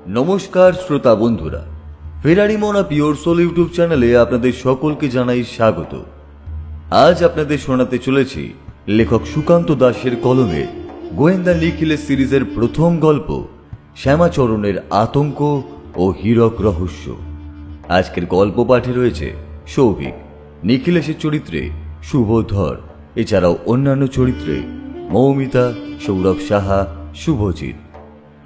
নমস্কার শ্রোতা বন্ধুরা, ফেরারি মোনা পিওর সোল ইউটিউব চ্যানেলে আপনাদের সকলকে জানাই স্বাগত। আজ আপনাদের শোনাতে চলেছি লেখক সুকান্ত দাসের কলমে গোয়েন্দা নিখিলেশ সিরিজের প্রথম গল্প শ্যামাচরণের আতঙ্ক ও হীরক রহস্য। আজকের গল্প পাঠে রয়েছে সৌভিক, নিখিলেশের চরিত্রে শুভধর, এছাড়াও অন্যান্য চরিত্রে মৌমিতা, সৌরভ সাহা, শুভজিৎ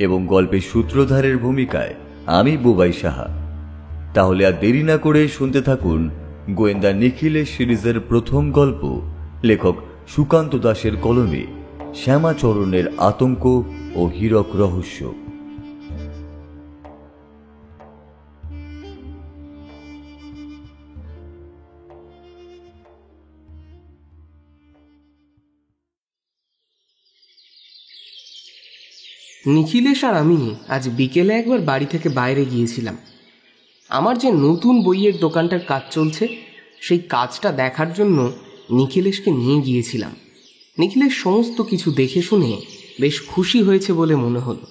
এবং গল্পের সূত্রধারের ভূমিকায় আমি বুবাই সাহা। তাহলে আর দেরি না করে শুনতে থাকুন গোয়েন্দা নিখিলেশ সিরিজের প্রথম গল্প লেখক সুকান্ত দাসের কলমে শ্যামাচরণের আতঙ্ক ও হীরক রহস্য। নিখিলেশ আর আমি আজ বিকেলে একবার বাড়ি থেকে বাইরে গিয়েছিলাম। আমার যে নতুন বইয়ের দোকানটার কাজ চলছে সেই কাজটা দেখার জন্য নিখিলেশকে নিয়ে গিয়েছিলাম। নিখিলেশ সমস্ত কিছু দেখে শুনে বেশ খুশি হয়েছে বলে মনে হলো।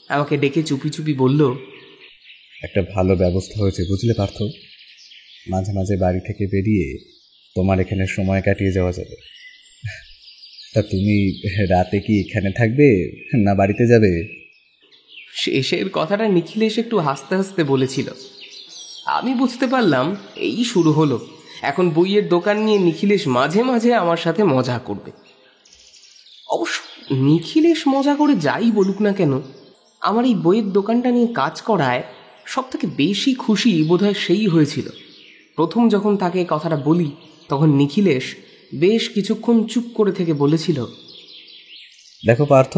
আমাকে ডেকে চুপি চুপি বলল, একটা ভালো ব্যবস্থা হয়েছে বুঝলে পার্থ, মাঝে মাঝে বাড়ি থেকে বেরিয়ে তোমার এখানে সময় কাটিয়ে যাওয়া যাবে। তা তুমি রাতে কি এখানে থাকবে না বাড়িতে যাবে? শেষের কথাটা নিখিলেশ একটু হাসতে হাসতে বলেছিল। আমি বুঝতে পারলাম এই শুরু হলো, এখন বইয়ের দোকান নিয়ে নিখিলেশ মাঝে মাঝে আমার সাথে মজা করবে। অবশ্য নিখিলেশ মজা করে যাই বলুক না কেন, আমার এই বইয়ের দোকানটা নিয়ে কাজ করায় সব থেকে বেশি খুশি বোধহয় সেই হয়েছিল। প্রথম যখন তাকে কথাটা বলি তখন নিখিলেশ বেশ কিছুক্ষণ চুপ করে থেকে বলেছিল, দেখো পার্থ,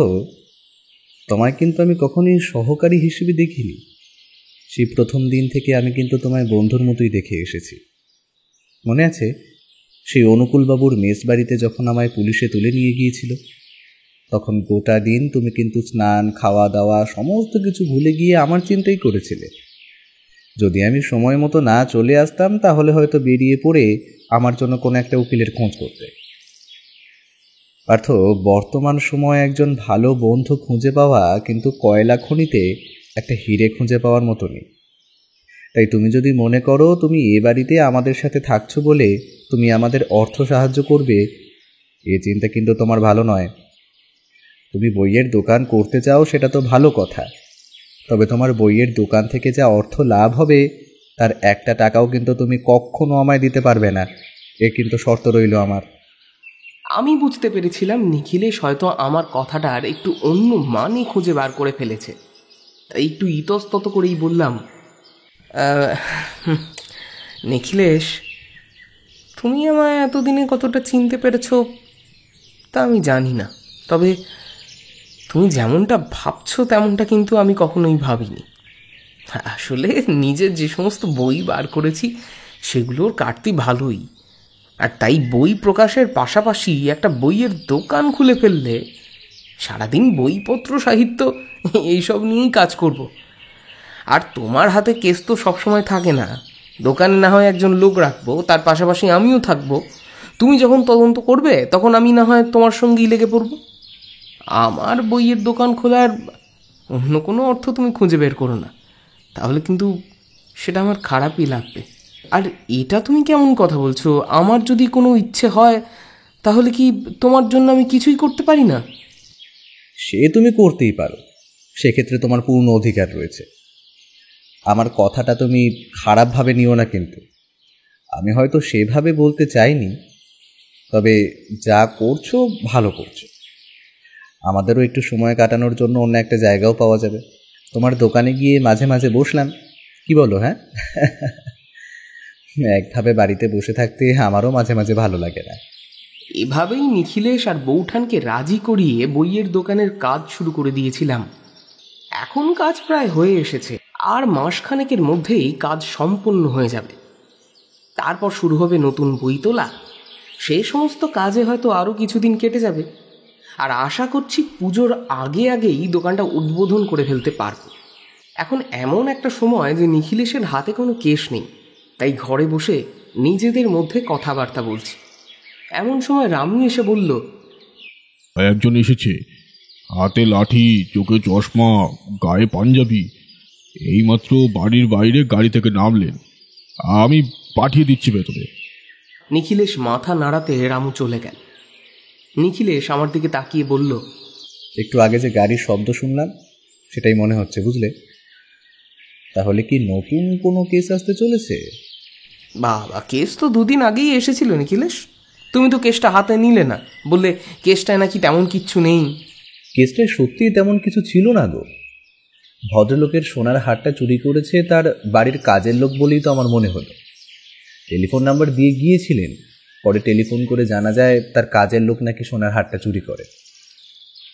তোমায় কিন্তু আমি কখনোই সহকারী হিসেবে দেখিনি। সেই প্রথম দিন থেকে আমি কিন্তু তোমায় বন্ধুর মতোই দেখে এসেছি। মনে আছে সেই অনুকূলবাবুর মেস বাড়িতে যখন আমায় পুলিশে তুলে নিয়ে গিয়েছিল, তখন গোটা দিন তুমি কিন্তু স্নান, খাওয়া দাওয়া সমস্ত কিছু ভুলে গিয়ে আমার চিন্তাই করেছিলে। যদি আমি সময় মতো না চলে আসতাম তাহলে হয়তো বেরিয়ে পড়ে আমার জন্য কোনো একটা উকিলের খোঁজ করতে। পার্থ, বর্তমান সময়ে একজন ভালো বন্ধু খুঁজে পাওয়া কিন্তু কয়লা খনিতে একটা হিরে খুঁজে পাওয়ার মতো নেই। তাই তুমি যদি মনে করো তুমি এ বাড়িতে আমাদের সাথে থাকছো বলে তুমি আমাদের অর্থ সাহায্য করবে, এ চিন্তা কিন্তু তোমার ভালো নয়। তুমি বইয়ের দোকান করতে চাও সেটা তো ভালো কথা, তবে তোমার বইয়ের দোকান থেকে যা অর্থ লাভ হবে তার একটা টাকাও কিন্তু তুমি কখনো আমায় দিতে পারবে না। এ কিন্তু শর্ত রইল আমার। আমি বুঝতে পেরেছিলাম নিখিলেশ হয়তো আমার কথাটার একটু অন্য মানে খুঁজে বার করে ফেলেছে। একটু ইতস্তত করেই বললাম, নিখিলেশ, তুমি আমায় এতদিনে কতটা চিনতে পেরেছ তা আমি জানি না, তবে তুমি যেমনটা ভাবছো তেমনটা কিন্তু আমি কখনোই ভাবিনি। আসলে নিজের যে সমস্ত বই বার করেছি সেগুলোর কাটতি ভালোই, আর তাই বই প্রকাশের পাশাপাশি একটা বইয়ের দোকান খুলে ফেললে সারাদিন বইপত্র, সাহিত্য এইসব নিয়েই কাজ করব। আর তোমার হাতে কেস তো সবসময় থাকে না, দোকানে না হয় একজন লোক রাখবো, তার পাশাপাশি আমিও থাকবো। তুমি যখন তদন্ত করবে তখন আমি না হয় তোমার সঙ্গেই লেগে পড়ব। আমার বইয়ের দোকান খোলার অন্য কোনো অর্থ তুমি খুঁজে বের করো না, তাহলে কিন্তু সেটা আমার খারাপই লাগবে। আর এটা তুমি কেমন কথা বলছো? আমার যদি কোনো ইচ্ছে হয় তাহলে কি তোমার জন্য আমি কিছুই করতে পারি না? সে তুমি করতেই পারো, সেক্ষেত্রে তোমার পূর্ণ অধিকার রয়েছে। আমার কথাটা তুমি খারাপভাবে নিও না, কিন্তু আমি হয়তো সেভাবে বলতে চাইনি। তবে যা করছো ভালো করছো। আমাদেরও একটু সময় কাটানোর জন্য অন্য একটা জায়গাও পাওয়া যাবে। তোমার দোকানে গিয়ে মাঝে মাঝে বসলাম, কি বলো? হ্যাঁ, একভাবে বাড়িতে বসে থাকতে আমারও মাঝে মাঝে ভালো লাগে না। এভাবেই নিখিলেশ আর বৌঠানকে রাজি করিয়ে বইয়ের দোকানের কাজ শুরু করে দিয়েছিলাম। এখন কাজ প্রায় হয়ে এসেছে, আর মাসখানেকের মধ্যেই কাজ সম্পূর্ণ হয়ে যাবে। তারপর শুরু হবে নতুন বই তোলা। সেই সমস্ত কাজে হয়তো আরও কিছুদিন কেটে যাবে, আর আশা করছি পুজোর আগেই দোকানটা উদ্বোধন করে ফেলতে পারব। এখন এমন একটা সময় যে নিখিলেশের হাতে কোনো কেস নেই, তাই ঘরে বসে নিজেদের মধ্যে কথাবার্তা বলছি। এমন সময় রামু এসে বলল, একজন এসেছে, হাতে লাঠি, চোখে চশমা, গায়ে পাঞ্জাবি, এইমাত্র বাড়ির বাইরে গাড়ি থেকে নামলেন, আমি পাঠিয়ে দিচ্ছি ভেতরে। নিখিলেশ মাথা নাড়াতে রামু চলে গেল। নিখিলেশ আমার দিকে তাকিয়ে বলল, একটু আগে যে গাড়ির শব্দ শুনলাম সেটাই মনে হচ্ছে, বুঝলে? তাহলে কি নতুন কোনো কেস আসতে চলেছে? বাবা, কেস তো 2 দিন আগেই এসেছিল নিখিলেশ। তুমি তো কেসটা হাতে নিলে না, বললে কেসটায় নাকি তেমন কিচ্ছু নেই। কেসটায় সত্যিই তেমন কিছু ছিল না গো। ভদ্রলোকের সোনার হারটা চুরি করেছে তার বাড়ির কাজের লোক বলেই তো আমার মনে হলো। টেলিফোন নাম্বার দিয়ে গিয়েছিলেন, পরে টেলিফোন করে জানা যায় তার কাজের লোক নাকি সোনার হারটা চুরি করে।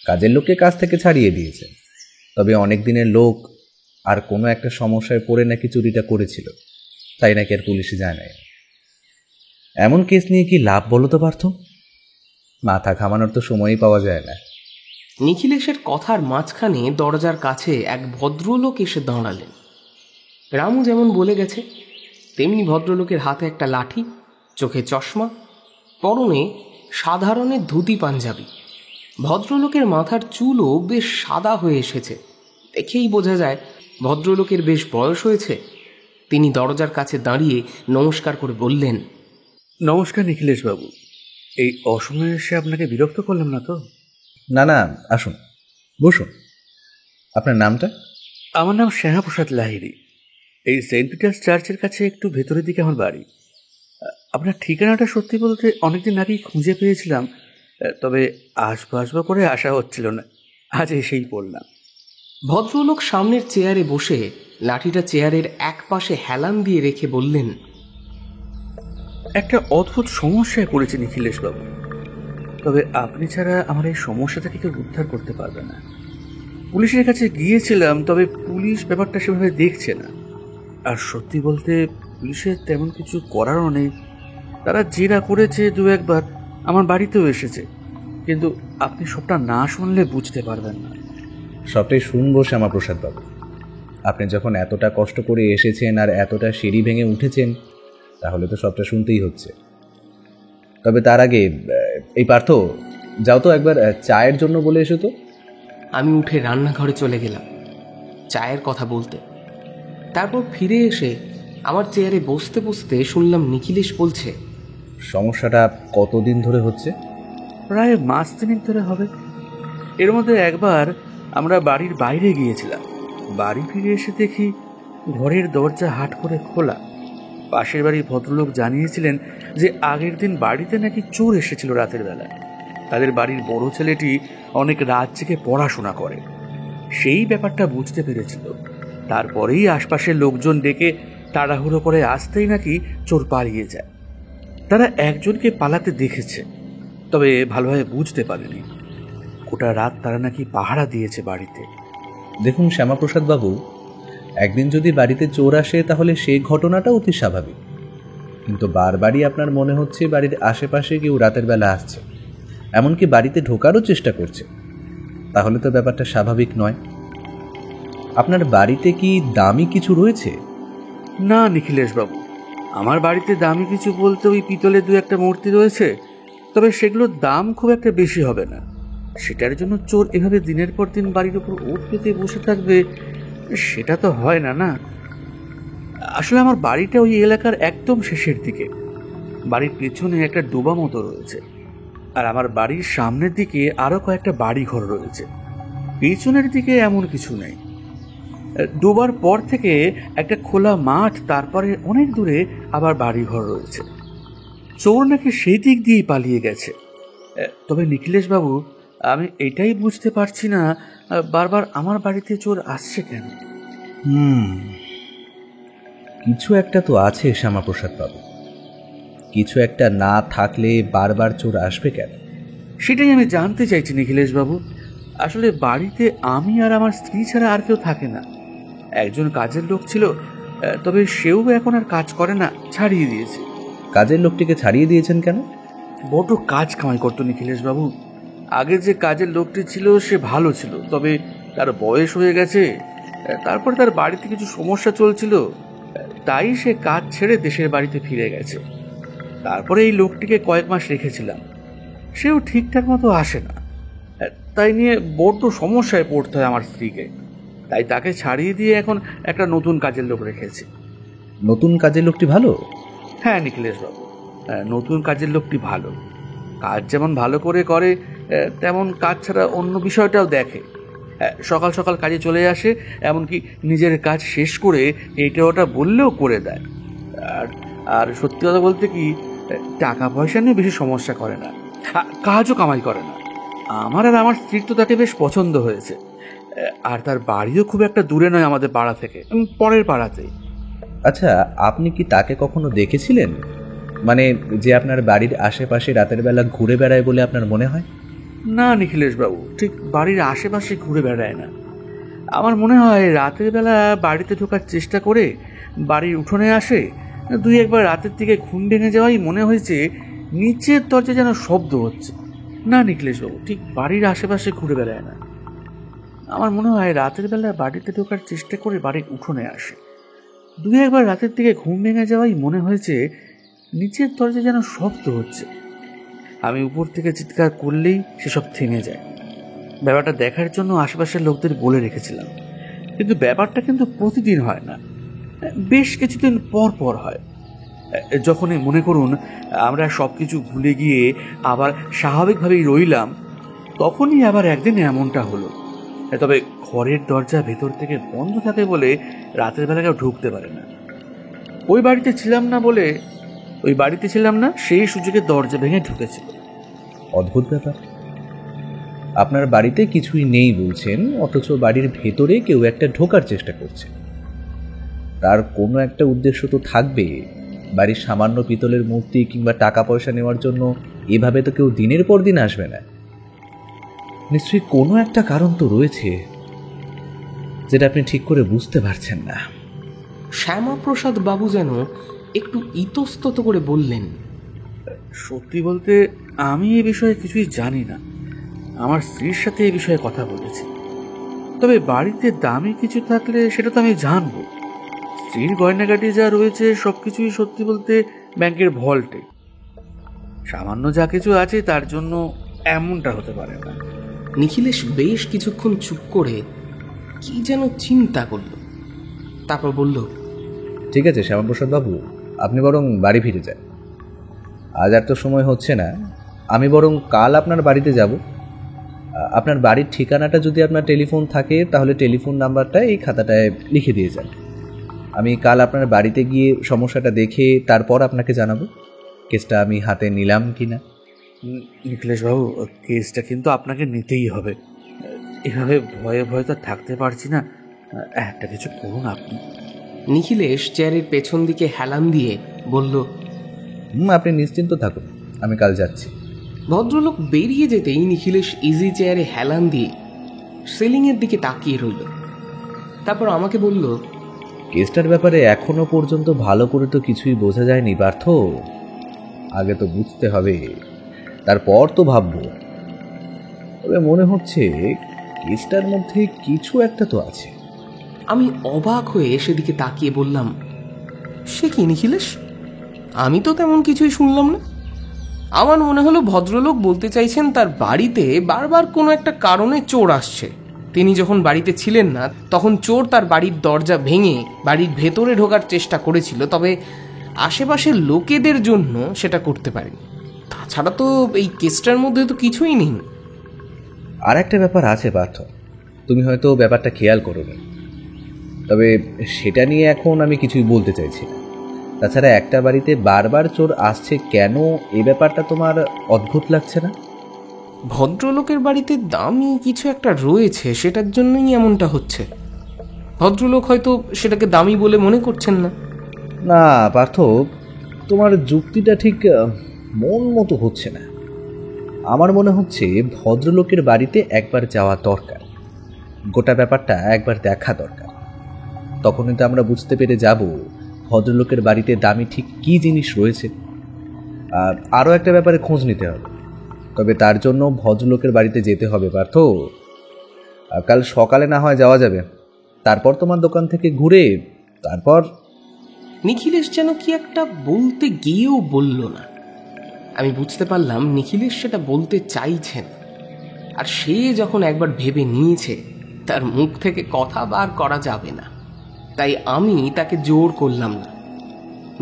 কাজের লোককে কাজ থেকে ছাড়িয়ে দিয়েছে, তবে অনেক দিনের লোক আর কোনো একটা সমস্যায় পড়ে নাকি চুরিটা করেছিল, তাই নাকি আর পুলিশে যায় নাই। এমন কেস নিয়ে কি লাভ বলো তো পার্থ? মাথা ঘামানোর তো সময়ই পাওয়া যায় না। নিখিলেশের কথার মাঝখানে দরজার কাছে এক ভদ্রলোক এসে দাঁড়ালেন। রামু যেমন বলে গেছে তেমনি ভদ্রলোকের হাতে একটা লাঠি, চোখে চশমা, পরনে সাধারণের ধুতি পাঞ্জাবি। ভদ্রলোকের মাথার চুলও বেশ সাদা হয়ে এসেছে, দেখেই বোঝা যায় ভদ্রলোকের বেশ বয়স হয়েছে। তিনি দরজার কাছে দাঁড়িয়ে নমস্কার করে বললেন, নমস্কার নিখিলেশবাবু, এই অসময়ে এসে আপনাকে বিরক্ত করলাম না তো? না না, আসুন, বসুন। আপনার নামটা? আমার নাম শ্যামাপ্রসাদ লাহিড়ী। এই সেন্ট পিটার্স চার্চের কাছে একটু ভেতরের দিকে আমার বাড়ি। আপনার ঠিকানাটা সত্যি বলতে অনেকদিন আগেই খুঁজে পেয়েছিলাম, তবে আসবো করে আসা হচ্ছিল না, আজ এসেই পড়লাম। ভদ্রলোক সামনের চেয়ারে বসে লাঠিটা চেয়ারের এক পাশে হেলান দিয়ে রেখে বললেন, একটা অদ্ভুত সমস্যায় পড়েছে নিখিলেশবাবু, তবে আপনি ছাড়া আমার এই সমস্যা থেকে কেউ উদ্ধার করতে পারবে না। পুলিশের কাছে গিয়েছিলাম, তবে পুলিশ ব্যাপারটা সেভাবে দেখছে না। আর সত্যি বলতে পুলিশের তেমন কিছু করারও নেই। তারা জেরা করেছে 2-1 বার, আমার বাড়িতেও এসেছে, কিন্তু আপনি সবটা না শুনলে বুঝতে পারবেন না। সবটাই শুনবো শ্যামাপ্রসাদ বাবু। আপনি যখন এতটা কষ্ট করে এসেছেন আর এতটা সিঁড়ি ভেঙে উঠেছেন, তাহলে তো সবটা শুনতেই হচ্ছে। তবে তার আগে এই পার্থ, যাও তো একবার চায়ের জন্য বলে এসো তো। আমি উঠে রান্নাঘরে চলে গেলাম চায়ের কথা বলতে। তারপর ফিরে এসে আমার চেয়ারে বসতে বসতে শুনলাম নিখিলেশ বলছে, সমস্যাটা কতদিন ধরে হচ্ছে? প্রায় 3 মাস ধরে হবে। এর মধ্যে একবার আমরা বাড়ির বাইরে গিয়েছিলাম, বাড়ি ফিরে এসে দেখি ঘরের দরজা হাট করে খোলা। পাশের বাড়ির ভদ্রলোক জানিয়েছিলেন যে আগের দিন বাড়িতে নাকি চোর এসেছিল রাতের বেলা। তাদের বাড়ির বড় ছেলেটি অনেক রাত জেগে পড়াশোনা করে, সেই ব্যাপারটা বুঝতে পেরেছিল। তারপরেই আশপাশের লোকজন ডেকে তাড়াহুড়ো করে আসতেই নাকি চোর পালিয়ে যায়। তারা একজনকে পালাতে দেখেছে, তবে ভালোভাবে বুঝতে পারেনি। গোটা রাত তারা নাকি পাহারা দিয়েছে বাড়িতে। দেখুন শ্যামাপ্রসাদ বাবু, একদিন যদি বাড়িতে চোর আসে তাহলে সেই ঘটনাটা অতি স্বাভাবিক, কিন্তু বারবারই আপনার মনে হচ্ছে বাড়ির আশেপাশে কেউ রাতের বেলা আসছে, এমনকি বাড়িতে ঢোকারও চেষ্টা করছে, তাহলে তো ব্যাপারটা স্বাভাবিক নয়। আপনার বাড়িতে কি দামি কিছু রয়েছে? না নিখিলেশবাবু, আমার বাড়িতে দামি কিছু বলতে ওই পিতলের 2-1টা মূর্তি রয়েছে, তবে সেগুলোর দাম খুব একটা বেশি হবে না। সেটার জন্য চোর এভাবে দিনের পর দিন বাড়ির উপর ওঠ পেতে বসে থাকবে, সেটা তো হয় না। না, আসলে আমার বাড়িটা ওই এলাকার একদম শেষের দিকে। বাড়ির পেছনে একটা ডোবা মতো রয়েছে, আর আমার বাড়ির সামনের দিকে আরো কয়েকটা বাড়ি ঘর রয়েছে। পেছনের দিকে এমন কিছু নেই। ডোবার পর থেকে একটা খোলা মাঠ, তারপরে অনেক দূরে আবার বাড়ি ঘর রয়েছে। চোর নাকি সেই দিক দিয়েই পালিয়ে গেছে। তবে নিখিলেশবাবু, আমি এটাই বুঝতে পারছি না বারবার আমার বাড়িতে চোর আসছে কেন। কিছু একটা তো আছে শ্যামাপ্রসাদ বাবু, কিছু একটা না থাকলে বারবার চোর আসবে কেন? সেটাই আমি জানতে চাইছি নিখিলেশবাবু। আসলে বাড়িতে আমি আর আমার স্ত্রী ছাড়া আর কেউ থাকে না। একজন কাজের লোক ছিল, তবে সেও এখন আর কাজ করে না, ছাড়িয়ে দিয়েছে। কাজের লোকটিকে ছাড়িয়ে দিয়েছেন কেন? বড় কাজ কামাই করতো নিখিলেশবাবু। আগে যে কাজের লোকটি ছিল সে ভালো ছিল, তবে তার বয়স হয়ে গেছে। তারপর তার বাড়িতে কিছু সমস্যা চলছিল, তাই সে কাজ ছেড়ে দেশের বাড়িতে ফিরে গেছে। তারপরে এই লোকটিকে কয়েক মাস রেখেছিলাম, সেও ঠিকঠাক মতো আসে না। তাই নিয়ে বড্ড সমস্যায় পড়তে হয় আমার স্ত্রীকে। তাই তাকে ছাড়িয়ে দিয়ে এখন একটা নতুন কাজের লোক রেখেছি। নতুন কাজের লোকটি ভালো? হ্যাঁ নিখিলেশবাবু, নতুন কাজের লোকটি ভালো। কাজ যেমন ভালো করে করে, তেমন কাজ ছাড়া অন্য বিষয়টাও দেখে। সকাল সকাল কাজে চলে আসে, এমনকি নিজের কাজ শেষ করে এইটা ওটা বললেও করে দেয়। আর আর সত্যি কথা বলতে কি, টাকা পয়সা নিয়ে বেশি সমস্যা করে না, কাজও কামাই করে না। আমার আর আমার স্ত্রীর তো তাকে বেশ পছন্দ হয়েছে। আর তার বাড়িও খুব একটা দূরে নয় আমাদের পাড়া থেকে, পরের পাড়াতেই। আচ্ছা, আপনি কি তাকে কখনো দেখেছিলেন? মানে যে আপনার বাড়ির আশেপাশে রাতের বেলা ঘুরে বেড়ায় বলে আপনার মনে হয়? না নিখিলেশবাবু, ঠিক বাড়ির আশেপাশে ঘুরে বেড়ায় না। আমার মনে হয় রাতের বেলা বাড়িতে ঢোকার চেষ্টা করে বাড়ির উঠোনে আসে, দুই একবার রাতের দিকে ঘুম ভেঙে যাওয়াই মনে হয়েছে নিচের দরজা যেন শব্দ হচ্ছে। না নিখিলেশবাবু, ঠিক বাড়ির আশেপাশে ঘুরে বেড়ায় না। আমার মনে হয় রাতের বেলা বাড়িতে ঢোকার চেষ্টা করে বাড়ির উঠোনে আসে, দুই একবার রাতের দিকে ঘুম ভেঙে যাওয়াই মনে হয়েছে নিচের দরজা যেন শব্দ হচ্ছে। আমি উপর থেকে চিৎকার করলেই সেসব থেমে যায়। ব্যাপারটা দেখার জন্য আশেপাশের লোকদের বলে রেখেছিলাম, কিন্তু ব্যাপারটা কিন্তু প্রতিদিন হয় না, বেশ কিছুদিন পর পর হয়। যখনই মনে করুন আমরা সব কিছু ভুলে গিয়ে আবার স্বাভাবিকভাবেই রইলাম, তখনই আবার একদিন এমনটা হলো। তবে ঘরের দরজা ভেতর থেকে বন্ধ থাকে বলে রাতের বেলা কেউ ঢুকতে পারে না। ওই বাড়িতে ছিলাম না, সেই সুযোগে দরজা ভেঙে ঢুকেছিল। অদ্ভুত ব্যাপার। আপনার বাড়িতে কিছুই নেই বলছেন, অথচ বাড়ির ভেতরে কেউ একটা ঢোকার চেষ্টা করছে। তার কোনো একটা উদ্দেশ্য তো থাকবে। বাড়ির সামান্য পিতলের মূর্তি কিংবা টাকা পয়সা নেওয়ার জন্য এভাবে তো কেউ দিনের পর দিন আসবে না। নিশ্চয়ই কোনো একটা কারণ তো রয়েছে, যেটা আপনি ঠিক করে বুঝতে পারছেন না। শ্যামাপ্রসাদ বাবু যেন একটু ইতস্তত করে বললেন, সত্যি বলতে আমি এ বিষয়ে কিছুই জানি না। আমার স্ত্রীর সাথে এ বিষয়ে কথা বলেছি। তবে বাড়িতে দামি কিছু থাকলে সেটা তো আমি জানবো। স্ত্রীর গয়নাগাটি যা রয়েছে সবকিছুই সত্যি বলতে ব্যাংকের ভল্টে। সামান্য যা কিছু আছে তার জন্য এমনটা হতে পারে না। নিখিলেশ বেশ কিছুক্ষণ চুপ করে কি যেন চিন্তা করল, তারপর বলল, ঠিক আছে শ্যামাপ্রসাদ বাবু, আপনি বরং বাড়ি ফিরে যান। আজ আর তো সময় হচ্ছে না, আমি বরং কাল আপনার বাড়িতে যাব। আপনার বাড়ির ঠিকানাটা যদি আপনার টেলিফোন থাকে তাহলে টেলিফোন নাম্বারটা এই খাতাটায় লিখে দিয়ে যান। আমি কাল আপনার বাড়িতে গিয়ে সমস্যাটা দেখে তারপর আপনাকে জানাবো কেসটা আমি হাতে নিলাম কি না। নিখিলেশবাবু, কেসটা কিন্তু আপনাকে নিতেই হবে। এভাবে ভয়ে ভয়ে তো থাকতে পারছি না, একটা কিছু করুন আপনি। নিখিলেশ চেয়ারের পেছন দিকে হেলান দিয়ে বলল, আপনি নিশ্চিন্ত থাকুন, আমি কাল যাচ্ছি। ভদ্রলোক বেরিয়ে যেতেই নিখিলেশ ইজি চেয়ারে হেলান দিয়ে সিলিংয়ের দিকে তাকিয়ে রইল। তারপর আমাকে বলল, কেসটার ব্যাপারে এখনো পর্যন্ত ভালো করে তো কিছুই বোঝা যায়নি পার্থ। আগে তো বুঝতে হবে, তারপর তো ভাববো। তবে মনে হচ্ছে কেসটার মধ্যে কিছু একটা তো আছে। আমি অবাক হয়ে সেদিকে তাকিয়ে বললাম, সে কি নিখিলেশ? আমি তো তেমন কিছুই শুনলাম না। আমার মনে হলো ভদ্রলোক বলতে চাইছেন তার বাড়িতে বারবার কোনো একটা কারণে চোর আসছে। তিনি যখন বাড়িতে ছিলেন না তখন চোর তার বাড়ির দরজা ভেঙে বাড়ির ভেতরে ঢোকার চেষ্টা করেছিল, তবে আশেপাশের লোকেদের জন্য সেটা করতে পারেনি। তাছাড়া তো এই কেসটার মধ্যে তো কিছুই নেই। আর একটা ব্যাপার আছে পার্থ, তুমি হয়তো ব্যাপারটা খেয়াল করোনি, তবে সেটা নিয়ে এখন আমি কিছুই বলতে চাইছি না। তাছাড়া একটা বাড়িতে বারবার চোর আসছে কেন, এই ব্যাপারটা তোমার অদ্ভুত লাগছে না? ভদ্রলোকের বাড়িতে দামি কিছু একটা রয়েছে, সেটার জন্যই এমনটা হচ্ছে। ভদ্রলোক হয়তো সেটাকে দামি বলে মনে করছেন না। না পার্থ, তোমার যুক্তিটা ঠিক মন মতো হচ্ছে না। আমার মনে হচ্ছে ভদ্রলোকের বাড়িতে একবার যাওয়া দরকার, গোটা ব্যাপারটা একবার দেখা দরকার। তখনই তো আমরা বুঝতে পেরে যাব ভদ্রলোকের বাড়িতে দামি ঠিক কী জিনিস রয়েছে। আরও একটা ব্যাপারে খোঁজ নিতে হবে, তবে তার জন্য ভদ্রলোকের বাড়িতে যেতে হবে পার্থ। কাল সকালে না হয় যাওয়া যাবে, তারপর তোমার দোকান থেকে ঘুরে তারপর। নিখিলেশ যেন কি একটা বলতে গিয়েও বলল না। আমি বুঝতে পারলাম নিখিলেশ সেটা বলতে চাইছেন, আর সে যখন একবার ভেবে নিয়েছে তার মুখ থেকে কথা বার করা যাবে না, তাই আমি তাকে জোর করলাম না।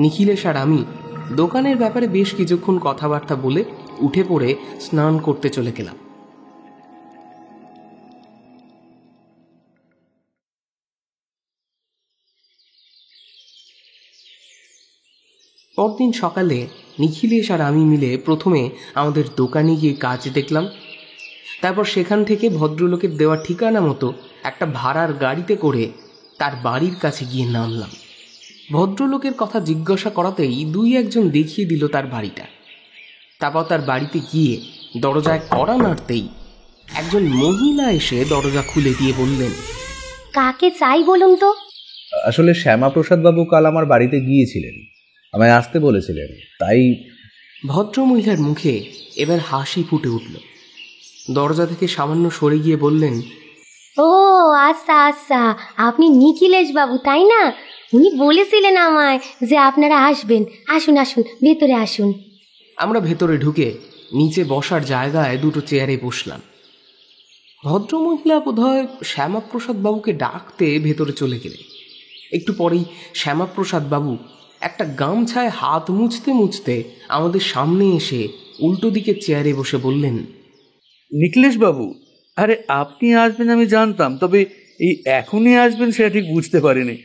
নিখিলেশ আর আমি দোকানের ব্যাপারে বেশ কিছুক্ষণ কথাবার্তা বলে উঠে পড়ে স্নান করতে চলে গেলাম। পরদিন সকালে নিখিলেশ আর আমি মিলে প্রথমে আমাদের দোকানে গিয়ে কাজ দেখলাম। তারপর সেখান থেকে ভদ্রলোকের দেওয়া ঠিকানা মতো একটা ভাড়ার গাড়িতে করে তার বাড়ির কাছে গিয়ে নামলাম। ভদ্রলোকের কথা জিজ্ঞাসা করাতেই দুই একজন দেখিয়ে দিল তার বাড়িটা। তারপর তার বাড়িতে গিয়ে দরজায় কড়া নাড়তেই একজন মহিলা এসে দরজা খুলে দিয়ে বললেন, কাকে চাই বলুন তো? আসলে শ্যামাপ্রসাদ বাবু কাল আমার বাড়িতে গিয়েছিলেন, আমায় আসতে বলেছিলেন, তাই। ভদ্রমহিলার মুখে এবার হাসি ফুটে উঠল। দরজা থেকে সামান্য সরে গিয়ে বললেন, ও আচ্ছা আচ্ছা, আপনি নিখিলেশ বাবু তাই না? উনি বলেছিলেন আমায় যে আপনারা আসবেন। আসুন আসুন, ভেতরে আসুন। আমরা ভেতরে ঢুকে নিচে বসার জায়গায় দুটো চেয়ারে বসলাম। ভদ্রমহিলা বোধহয় শ্যামাপ্রসাদ বাবুকে ডাকতে ভেতরে চলে গেলেন। একটু পরেই শ্যামাপ্রসাদ বাবু একটা গামছায় হাত মুছতে মুছতে আমাদের সামনে এসে উল্টো দিকে চেয়ারে বসে বললেন, নিখিলেশ বাবু, আরে আপনি আসবেন আমি জানতাম, তবে এই এখনই আসবেন সেটা ঠিক বুঝতে পারিনি।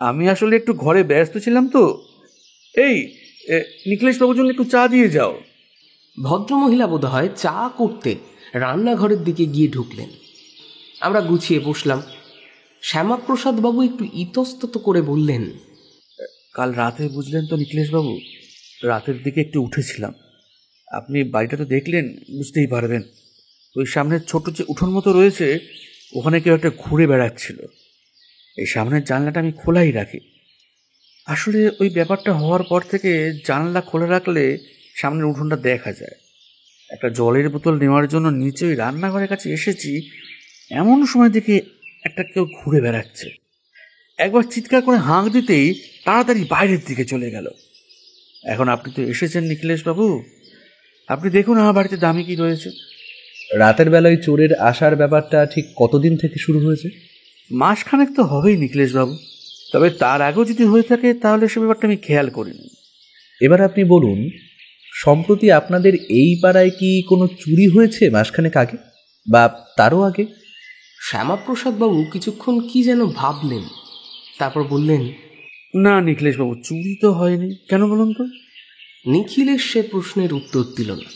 আমি আসলে একটু ঘরে ব্যস্ত ছিলাম তো। এই নিখিলেশ বাবুর জন্য একটু চা দিয়ে যাও। ভদ্রমহিলা বোধহয় চা করতে রান্নাঘরের দিকে গিয়ে ঢুকলেন। আমরা গুছিয়ে বসলাম। শ্যামাপ্রসাদ বাবু একটু ইতস্তত করে বললেন, কাল রাতে বুঝলেন তো নিখিলেশ বাবু, রাতের দিকে একটু উঠেছিলাম। আপনি বাড়িটা তো দেখলেন, বুঝতেই পারবেন। ওই সামনের ছোট যে উঠোন মতো রয়েছে, ওখানে কেউ একটা ঘুরে বেড়াচ্ছিল। এই সামনের জানলাটা আমি খোলাই রাখি। আসলে ওই ব্যাপারটা হওয়ার পর থেকে জানলা খোলা রাখলে সামনের উঠোনটা দেখা যায়। একটা জলের বোতল নেওয়ার জন্য নিচে ওই রান্নাঘরের কাছে এসেছি, এমন সময় দেখে একটা কেউ ঘুরে বেড়াচ্ছে। একবার চিৎকার করে হাঁক দিতেই তাড়াতাড়ি বাইরের দিকে চলে গেল। এখন আপনি তো এসেছেন নিখিলেশ বাবু, আপনি দেখুন আমার বাড়িতে দামি কি রয়েছে। রাতের বেলায় চোরের আসার ব্যাপারটা ঠিক কতদিন থেকে শুরু হয়েছে? মাসখানেক তো হবেই নিখিলেশ বাবু, তবে তার আগেও যদি হয়ে থাকে তাহলে সে ব্যাপারটা আমি খেয়াল করিনি। এবার আপনি বলুন, সম্প্রতি আপনাদের এই পাড়ায় কি কোনো চুরি হয়েছে মাসখানেক আগে বা তারও আগে? শ্যামাপ্রসাদ বাবু কিছুক্ষণ কি যেন ভাবলেন, তারপর বললেন, না নিখিলেশ বাবু, চুরি তো হয়নি। কেন বলুন তো? নিখিলেশ সে প্রশ্নের উত্তর দিল না।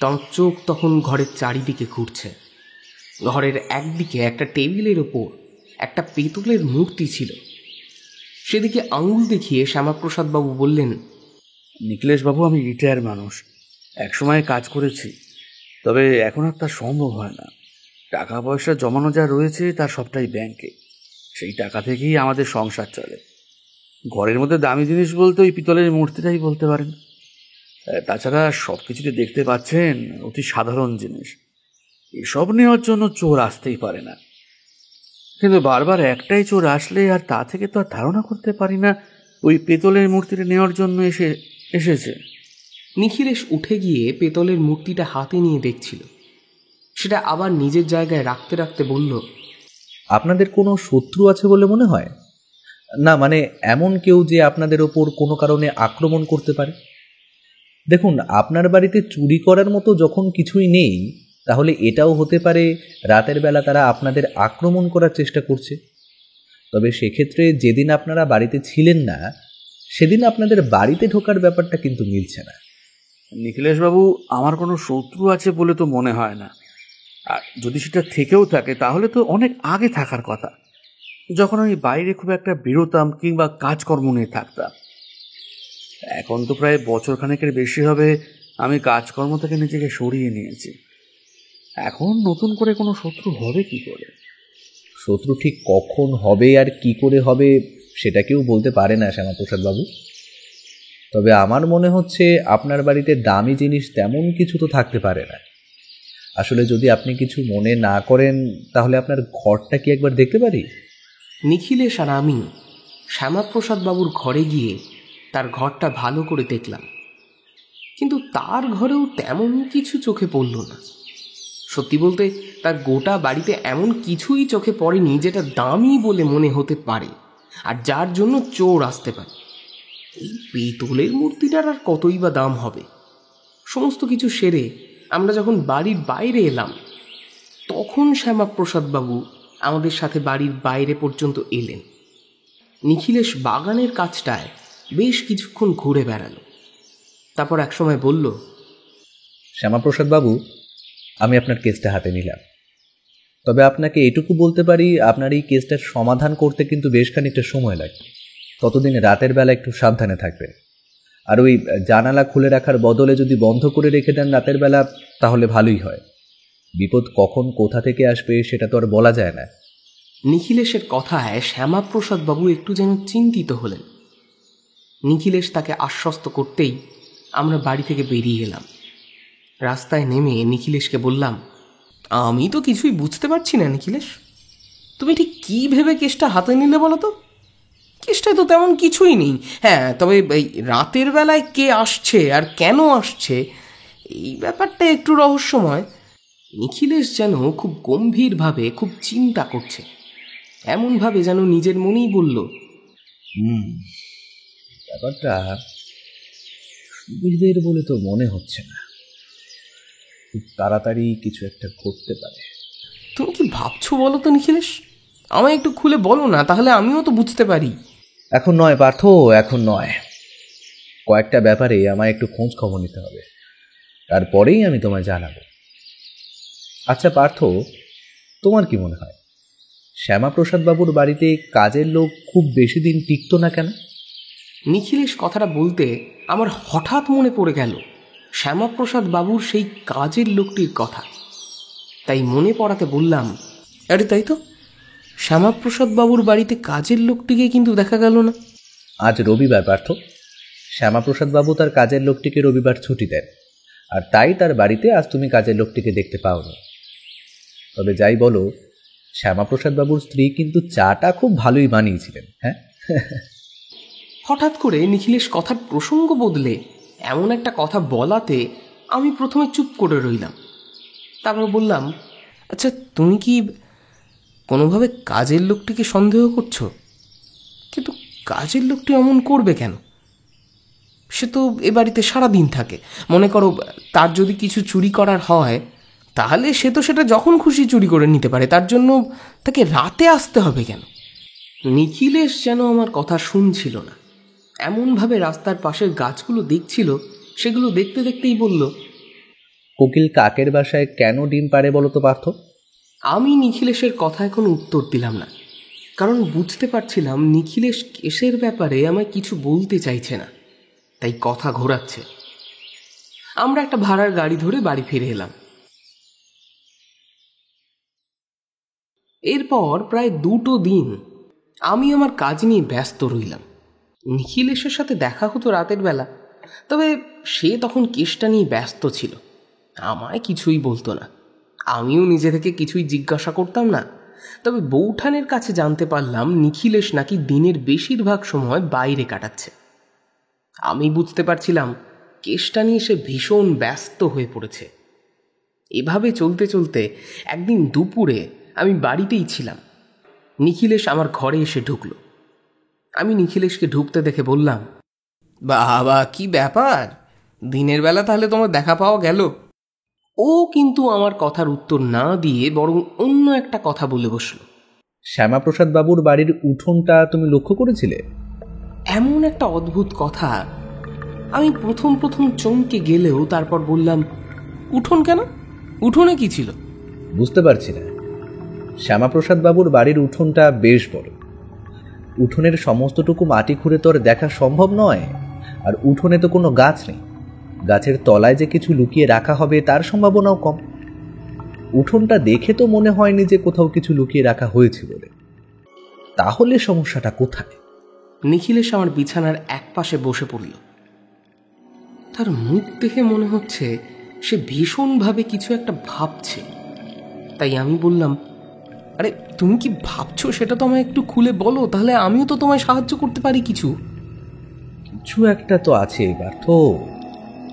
তাঁর চোখ তখন ঘরের চারিদিকে ঘুরছে। ঘরের একদিকে একটা টেবিলের ওপর একটা পেতলের মূর্তি ছিল। সেদিকে আঙুল দেখিয়ে শ্যামাপ্রসাদ বাবু বললেন, নিখিলেশ বাবু, আমি রিটায়ার মানুষ, একসময় কাজ করেছি, তবে এখন আর তা সম্ভব হয় না। টাকা পয়সা জমানো যা রয়েছে তার সবটাই ব্যাংকে। সেই টাকা থেকেই আমাদের সংসার চলে। ঘরের মধ্যে দামি জিনিস বলতে ওই পিতলের মূর্তিটাই বলতে পারেন। তাছাড়া সব কিছুতে দেখতে পাচ্ছেন অতি সাধারণ জিনিস। এসব নেওয়ার জন্য চোর আসতেই পারে না। কিন্তু বারবার একটাই চোর আসলে আর তা থেকে তো আর ধারণা করতে পারি না ওই পেতলের মূর্তিটা নেওয়ার জন্য এসেছে। নিখিলেশ উঠে গিয়ে পেতলের মূর্তিটা হাতে নিয়ে দেখছিল। সেটা আবার নিজের জায়গায় রাখতে রাখতে বলল, আপনাদের কোনো শত্রু আছে বলে মনে হয়? না, মানে এমন কেউ যে আপনাদের ওপর কোনো কারণে আক্রমণ করতে পারে? দেখুন, আপনার বাড়িতে চুরি করার মতো যখন কিছুই নেই, তাহলে এটাও হতে পারে রাতের বেলা তারা আপনাদের আক্রমণ করার চেষ্টা করছে। তবে সেক্ষেত্রে যেদিন আপনারা বাড়িতে ছিলেন না, সেদিন আপনাদের বাড়িতে ঢোকার ব্যাপারটা কিন্তু মিলছে না। নিখিলেশ বাবু, আমার কোনো শত্রু আছে বলে তো মনে হয় না। আর যদি সেটা থেকেও থাকে তাহলে তো অনেক আগে থাকার কথা, যখন আমি বাইরে খুব একটা বেরোতাম কিংবা কাজকর্ম নিয়ে থাকতাম। এখন তো প্রায় বছরখানেকের বেশি হবে আমি কাজকর্ম থেকে নিজেকে সরিয়ে নিয়েছি। এখন নতুন করে কোনো শত্রু হবে কি করে? শত্রু ঠিক কখন হবে আর কি করে হবে সেটা কেউ বলতে পারে না শ্যামাপ্রসাদ বাবু। তবে আমার মনে হচ্ছে আপনার বাড়িতে দামি জিনিস তেমন কিছু তো থাকতে পারে না। আসলে যদি আপনি কিছু মনে না করেন তাহলে আপনার ঘরটা কি একবার দেখতে পারি? নিখিলেশ আর আমি শ্যামাপ্রসাদ বাবুর ঘরে গিয়ে তার ঘরটা ভালো করে দেখলাম, কিন্তু তার ঘরেও তেমন কিছু চোখে পড়ল না। সত্যি বলতে তার গোটা বাড়িতে এমন কিছুই চোখে পড়েনি যেটা দামি বলে মনে হতে পারে আর যার জন্য চোর আসতে পারে। এই পিতলের মূর্তিটার আর কতই বা দাম হবে। সমস্ত কিছু সেরে আমরা যখন বাড়ির বাইরে এলাম, তখন শ্যামাপ্রসাদবাবু আমাদের সাথে বাড়ির বাইরে পর্যন্ত এলেন। নিখিলেশ বাগানের কাছটায় বেশ কিছুক্ষণ ঘুরে বেড়ালো। তারপর একসময় বলল, শ্যামাপ্রসাদ বাবু, আমি আপনার কেসটা হাতে নিলাম। তবে আপনাকে এটুকু বলতে পারি, আপনার এই কেসটার সমাধান করতে কিন্তু বেশ খানিকটা সময় লাগবে। ততদিন রাতের বেলা একটু সাবধানে থাকবেন। আর ওই জানালা খুলে রাখার বদলে যদি বন্ধ করে রেখে দেন রাতের বেলা, তাহলে ভালোই হয়। বিপদ কখন কোথা থেকে আসবে সেটা তো আর বলা যায় না। নিখিলেশের কথায় শ্যামাপ্রসাদবাবু একটু যেন চিন্তিত হলেন। নিখিলেশ তাকে আশ্বস্ত করতেই আমরা বাড়ি থেকে বেরিয়ে এলাম। রাস্তায় নেমে নিখিলেশকে বললাম, আমি তো কিছুই বুঝতে পারছি না নিখিলেশ, তুমি ঠিক কী ভেবে কেসটা হাতে নিলে বলো তো? কেসটায় তো তেমন কিছুই নেই। হ্যাঁ, তবে এই রাতের বেলায় কে আসছে আর কেন আসছে এই ব্যাপারটা একটু রহস্যময়। নিখিলেশ যেন খুব গম্ভীরভাবে খুব চিন্তা করছে, এমনভাবে যেন নিজের মনেই বলল, ব্যাপারটা সুবিধের বলে তো মনে হচ্ছে না। খুব তাড়াতাড়ি কিছু একটা ঘটতে পারে। তুমি কি ভাবছো বলো তো নিখিলেশ? আমায় একটু খুলে বলো না, তাহলে আমিও তো বুঝতে পারি। এখন নয় পার্থ, এখন নয়। কয়েকটা ব্যাপারে আমায় একটু খোঁজ খবর নিতে হবে, তারপরেই আমি তোমায় জানাবো। আচ্ছা পার্থ, তোমার কি মনে হয় শ্যামাপ্রসাদ বাবুর বাড়িতে কাজের লোক খুব বেশি দিন টিকতো না কেন? নিখিলেশ কথাটা বলতে আমার হঠাৎ মনে পড়ে গেল শ্যামাপ্রসাদ বাবুর সেই কাজের লোকটির কথা। তাই মনে পড়াতে বললাম, আরে তাই তো, শ্যামাপ্রসাদ বাবুর বাড়িতে কাজের লোকটিকে কিন্তু দেখা গেল না। আজ রবিবার পার্থ। শ্যামাপ্রসাদ বাবু তার কাজের লোকটিকে রবিবার ছুটি দেন, আর তাই তার বাড়িতে আজ তুমি কাজের লোকটিকে দেখতে পাওনি। তবে যাই বলো, শ্যামাপ্রসাদ বাবুর স্ত্রী কিন্তু চাটা খুব ভালোই বানিয়েছিলেন। হ্যাঁ, হঠাৎ করে নিখিলেশ কথার প্রসঙ্গ বদলে এমন একটা কথা বলাতে আমি প্রথমে চুপ করে রইলাম। তারপর বললাম, আচ্ছা তুমি কি কোনোভাবে কাজের লোকটিকে সন্দেহ করছো? কিন্তু কাজের লোকটি অমন করবে কেন? সে তো এ বাড়িতে সারাদিন থাকে। মনে করো তার যদি কিছু চুরি করার হয়, তাহলে সে তো সেটা যখন খুশি চুরি করে নিতে পারে। তার জন্য তাকে রাতে আসতে হবে কেন? নিখিলেশ যেন আমার কথা শুনছিল না, এমনভাবে রাস্তার পাশের গাছগুলো দেখছিল। সেগুলো দেখতে দেখতেই বলল, কোকিল কাকের বাসায় কেন ডিম পাড়ে বলো তো পার্থ? আমি নিখিলেশের কথায় কোনো উত্তর দিলাম না, কারণ বুঝতে পারছিলাম নিখিলেশ কেসের ব্যাপারে আমায় কিছু বলতে চাইছে না, তাই কথা ঘোরাচ্ছে। আমরা একটা ভাড়ার গাড়ি ধরে বাড়ি ফিরে এলাম। এরপর প্রায় 2 দিন আমি আমার কাজ নিয়ে ব্যস্ত রইলাম। নিখিলেশের সাথে দেখা হতো রাতের বেলা, তবে সে তখন কেসটা নিয়ে ব্যস্ত ছিল, আমায় কিছুই বলতো না। আমিও নিজে থেকে কিছুই জিজ্ঞাসা করতাম না। তবে বৌঠানের কাছে জানতে পারলাম নিখিলেশ নাকি দিনের বেশিরভাগ সময় বাইরে কাটাচ্ছে। আমি বুঝতে পারছিলাম কেসটা নিয়ে সে ভীষণ ব্যস্ত হয়ে পড়েছে। এভাবে চলতে চলতে একদিন দুপুরে আমি বাড়িতেই ছিলাম। নিখিলেশ আমার ঘরে এসে ঢুকলো। আমি নিখিলেশকে ঢুকতে দেখে বললাম, বাবা কি ব্যাপার, দিনের বেলা তাহলে তোমার দেখা পাওয়া গেল? ও কিন্তু আমার কথার উত্তর না দিয়ে বরং অন্য একটা কথা বলে বসলো। শ্যামাপ্রসাদ বাবুর বাড়ির উঠোনটা তুমি লক্ষ্য করেছিলে? এমন একটা অদ্ভুত কথা। আমি প্রথম চমকে গেলেও তারপর বললাম, উঠোন কেন? উঠোনে কি ছিল? বুঝতে পারছি না। শ্যামাপ্রসাদ বাবুর বাড়ির উঠোনটা বেশ বড়। উঠোনের সমস্তটুকু মাটি খুঁড়ে তো আর দেখা সম্ভব নয়। আর উঠোনে তো কোনো গাছ নেই। গাছের তলায় যে কিছু লুকিয়ে রাখা হবে তার সম্ভাবনাও কম। উঠোনটা দেখে তো মনে হয়নি যে কোথাও কিছু লুকিয়ে রাখা হয়েছে বলে। তাহলে সমস্যাটা কোথায়? নিখিলেশ আমার বিছানার এক পাশে বসে পড়ল। তার মুখ দেখে মনে হচ্ছে সে ভীষণভাবে কিছু একটা ভাবছে। তাই আমি বললাম, আরে তুমি কি ভাবছো সেটা তো আমায় একটু খুলে বলো, তাহলে আমিও তো তোমায় সাহায্য করতে পারি কিছু। কিছু একটা তো আছে পার্থ,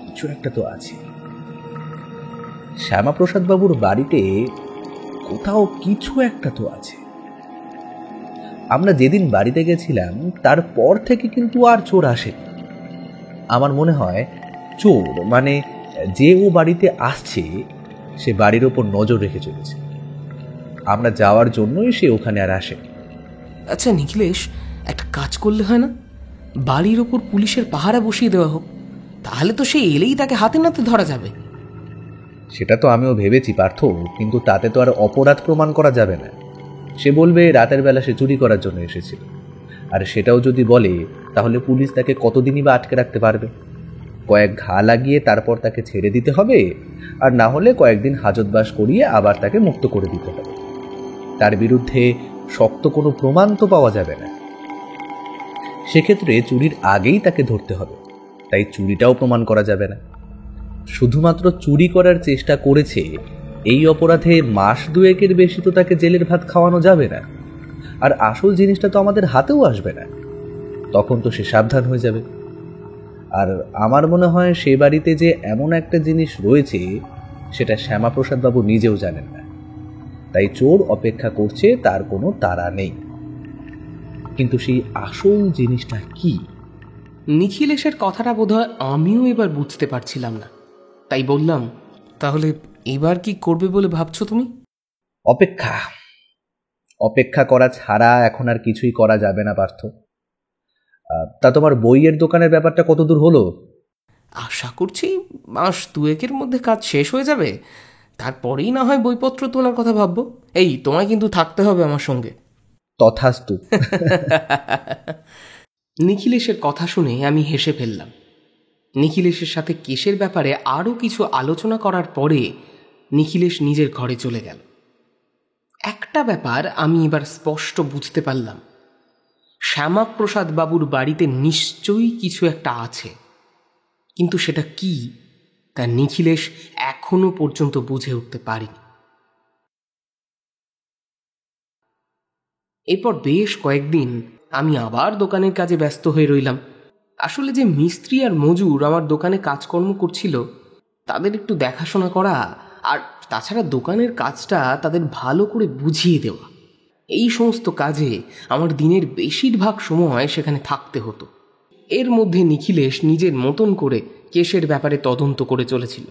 কিছু একটা তো আছে। শ্যামাপ্রসাদ বাবুর বাড়িতে কোথাও কিছু একটা তো আছে। আমরা যেদিন বাড়িতে গেছিলাম তারপর থেকে কিন্তু আর চোর আসে। আমার মনে হয় চোর মানে যে ও বাড়িতে আসছে সে বাড়ির ওপর নজর রেখে চলেছে। আমরা যাওয়ার জন্যই সে ওখানে আর আসে। আচ্ছা নিখিলেশ, একটা কাজ করলে হয় না? বাড়ির ওপর পুলিশের পাহারা বসিয়ে দেওয়া হোক, তাহলে তো সে এলেই তাকে হাতে নাতে ধরা যাবে। সেটা তো আমিও ভেবেছি পার্থ, কিন্তু তাতে তো আর অপরাধ প্রমাণ করা যাবে না। সে বলবে রাতের বেলা সে চুরি করার জন্য এসেছিল, আর সেটাও যদি বলে তাহলে পুলিশ তাকে কতদিনই বা আটকে রাখতে পারবে? কয়েক ঘা লাগিয়ে তারপর তাকে ছেড়ে দিতে হবে, আর না হলে কয়েকদিন হাজতবাস করিয়ে আবার তাকে মুক্ত করে দিতে হবে। তার বিরুদ্ধে শক্ত কোনো প্রমাণ তো পাওয়া যাবে না। সেক্ষেত্রে চুরির আগেই তাকে ধরতে হবে, তাই চুরিটাও প্রমাণ করা যাবে না। শুধুমাত্র চুরি করার চেষ্টা করেছে এই অপরাধে মাস দুয়েকের বেশি তো তাকে জেলের ভাত খাওয়ানো যাবে না, আর আসল জিনিসটা তো আমাদের হাতেও আসবে না। তখন তো সে সাবধান হয়ে যাবে। আর আমার মনে হয় সে বাড়িতে যে এমন একটা জিনিস রয়েছে সেটা শ্যামাপ্রসাদ বাবু নিজেও জানেন না, তাই চোর অপেক্ষা করছে, তার কোনো তাড়া নেই। কিন্তু সেই আসল জিনিসটা কি? নিখিলেশের কথাটা বোধহয় আমিও এবার বুঝতে পারছিলাম না, তাই বললাম, তাহলে এবার কি করবে বলে ভাবছো তুমি? অপেক্ষা অপেক্ষা করা ছাড়া এখন আর কিছুই করা যাবে না পার্থ। তা তোমার বইয়ের দোকানের ব্যাপারটা কতদূর হলো? আশা করছি মাস দুয়েকের মধ্যে কাজ শেষ হয়ে যাবে, তারপরেই না হয় বইপত্র তোলার কথা ভাববো। এই, তোমায় কিন্তু থাকতে হবে আমার সঙ্গে। তথাস্তু। নিখিলেশের কথা শুনে আমি হেসে ফেললাম। নিখিলেশের সাথে কেসের ব্যাপারে আরও কিছু আলোচনা করার পরে নিখিলেশ নিজের ঘরে চলে গেল। একটা ব্যাপার আমি এবার স্পষ্ট বুঝতে পারলাম, শ্যামাপ্রসাদ বাবুর বাড়িতে নিশ্চয়ই কিছু একটা আছে, কিন্তু সেটা কি তা নিখিলেশ এখনো পর্যন্ত বুঝে উঠতে পারেনি। এরপর বেশ কয়েকদিন আমি আবার দোকানের কাজে ব্যস্ত হয়ে রইলাম। আসলে যে মিস্ত্রি আর মজুর আমার দোকানে কাজকর্ম করছিল তাদের একটু দেখাশোনা করা, আর তাছাড়া দোকানের কাজটা তাদের ভালো করে বুঝিয়ে দেওয়া, এই সমস্ত কাজে আমার দিনের বেশিরভাগ সময় সেখানে থাকতে হতো। এর মধ্যে নিখিলেশ নিজের মতন করে কেসের ব্যাপারে তদন্ত করে চলেছিল।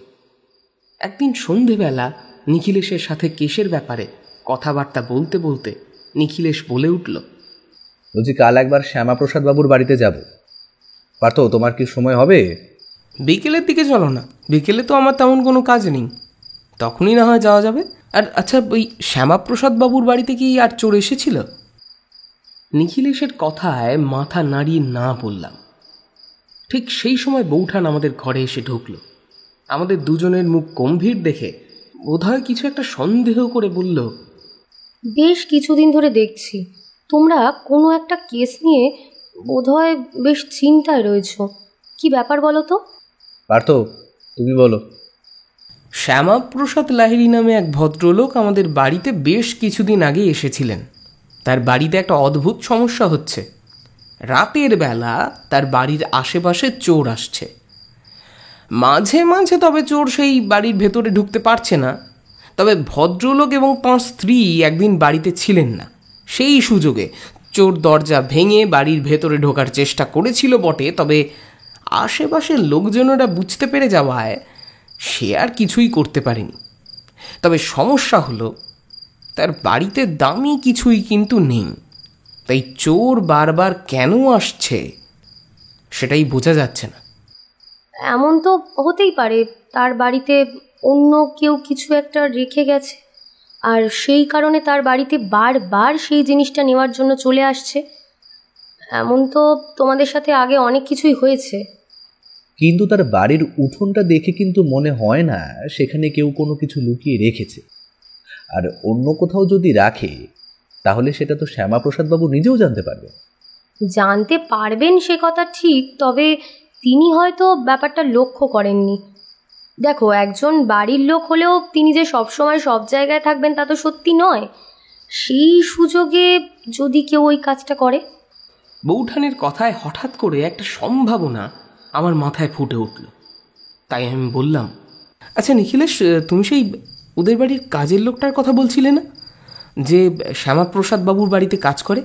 একদিন সন্ধেবেলা নিখিলেশের সাথে কেসের ব্যাপারে কথাবার্তা বলতে বলতে নিখিলেশ বলে উঠল, বলছি কাল একবার শ্যামাপ্রসাদ বাবুর বাড়িতে যাব। পার্থ, তোমার কি সময় হবে? বিকেলের দিকে চলো না, বিকেলে তো আমার তেমন কোনো কাজ নেই, তখনই না হয় যাওয়া যাবে। আর আচ্ছা, ওই শ্যামাপ্রসাদ বাবুর বাড়িতে কি আর চোর এসেছিল? নিখিলেশের কথায় মাথা নাড়িয়ে না বললাম। ঠিক সেই সময় বৌঠান আমাদের ঘরে এসে ঢুকল। আমাদের দুজনের মুখ গম্ভীর দেখে বোধহয় কিছু একটা সন্দেহ করে বলল, বেশ কিছুদিন ধরে দেখছি তোমরা কোনো একটা কেস নিয়ে বোধহয় বেশ চিন্তায় রয়েছো। কি ব্যাপার বলো তো? পার্থ, তুমি বলো। শ্যামাপ্রসাদ লাহিড়ী নামে এক ভদ্রলোক আমাদের বাড়িতে বেশ কিছুদিন আগে এসেছিলেন। তার বাড়িতে একটা অদ্ভুত সমস্যা হচ্ছে। রাতের বেলা তার বাড়ির আশেপাশে চোর আসছে। মাঝে মাঝে তবে চোর সেই বাড়ির ভেতরে ঢুকতে পারছে না। তবে ভদ্রলোক এবং তাঁর স্ত্রী একদিন বাড়িতে ছিলেন না, সেই সুযোগে চোর দরজা ভেঙে বাড়ির ভেতরে ঢোকার চেষ্টা করেছিল বটে, তবে আশেপাশের লোকজনেরা বুঝতে পেরে যাওয়ায় সে আর কিছুই করতে পারেনি। তবে সমস্যা হলো তার বাড়িতে দামি কিছুই কিন্তু নেই, তাই চোর বারবার কেন আসছে সেটাই বোঝা যাচ্ছে না। এমন তো হতেই পারে তার বাড়িতে অন্য কেউ কিছু একটা রেখে গেছে, আর সেই কারণে তার বাড়িতে বারবার সেই জিনিসটা নেওয়ার জন্য চলে আসছে। এমন তো তোমাদের সাথে আগে অনেক কিছুই হয়েছে। কিন্তু তার বাড়ির উঠোনটা দেখে কিন্তু মনে হয় না সেখানে কেউ কোনো কিছু লুকিয়ে রেখেছে। আর অন্য কোথাও যদি রাখে তাহলে সেটা তো শ্যামাপ্রসাদ বাবু নিজেও জানতে পারবে। জানতে পারবেন সে কথা ঠিক, তবে তিনি হয়তো ব্যাপারটা লক্ষ্য করেননি। দেখো, একজন বাড়ির লোক হলেও তিনি যে সবসময় সব জায়গায় থাকবেন তা তো সত্যি নয়। সেই সুযোগে যদি কেউ ওই কাজটা করে। বৌঠানের কথায় হঠাৎ করে একটা সম্ভাবনা আমার মাথায় ফুটে উঠল। তাই আমি বললাম, আচ্ছা নিখিলেশ, তুমি সেই ওদের বাড়ির কাজের লোকটার কথা বলছিলে না, যে শ্যামাপ্রসাদ বাবুর বাড়িতে কাজ করে?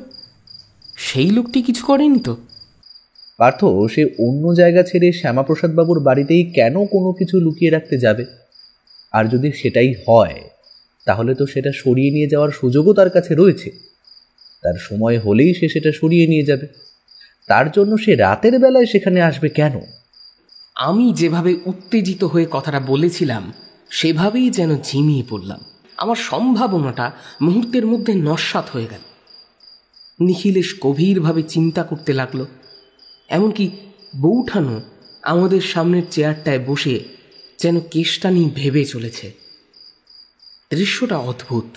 সেই লোকটি কিছু করেনি তো? পার্থ সে অন্য জায়গা ছেড়ে শ্যামাপ্রসাদ বাবুর বাড়িতেই কেন কোনো কিছু লুকিয়ে রাখতে যাবে? আর যদি সেটাই হয় তাহলে তো সেটা সরিয়ে নিয়ে যাওয়ার সুযোগও তার কাছে রয়েছে। তার সময় হলেই সে সেটা সরিয়ে নিয়ে যাবে। তার জন্য সে রাতের বেলায় সেখানে আসবে কেন? আমি যেভাবে উত্তেজিত হয়ে কথাটা বলেছিলাম সেভাবেই যেন ঝিমিয়ে পড়লাম। আমার সম্ভাবনাটা মুহূর্তের মধ্যে নস্যাৎ হয়ে গেল। নিখিলেশ গভীরভাবে চিন্তা করতে লাগলো। এমনকি বৌঠানও আমাদের সামনের চেয়ারটায় বসে যেন কেষ্টা নিয়ে ভেবে চলেছে। দৃশ্যটা অদ্ভুত।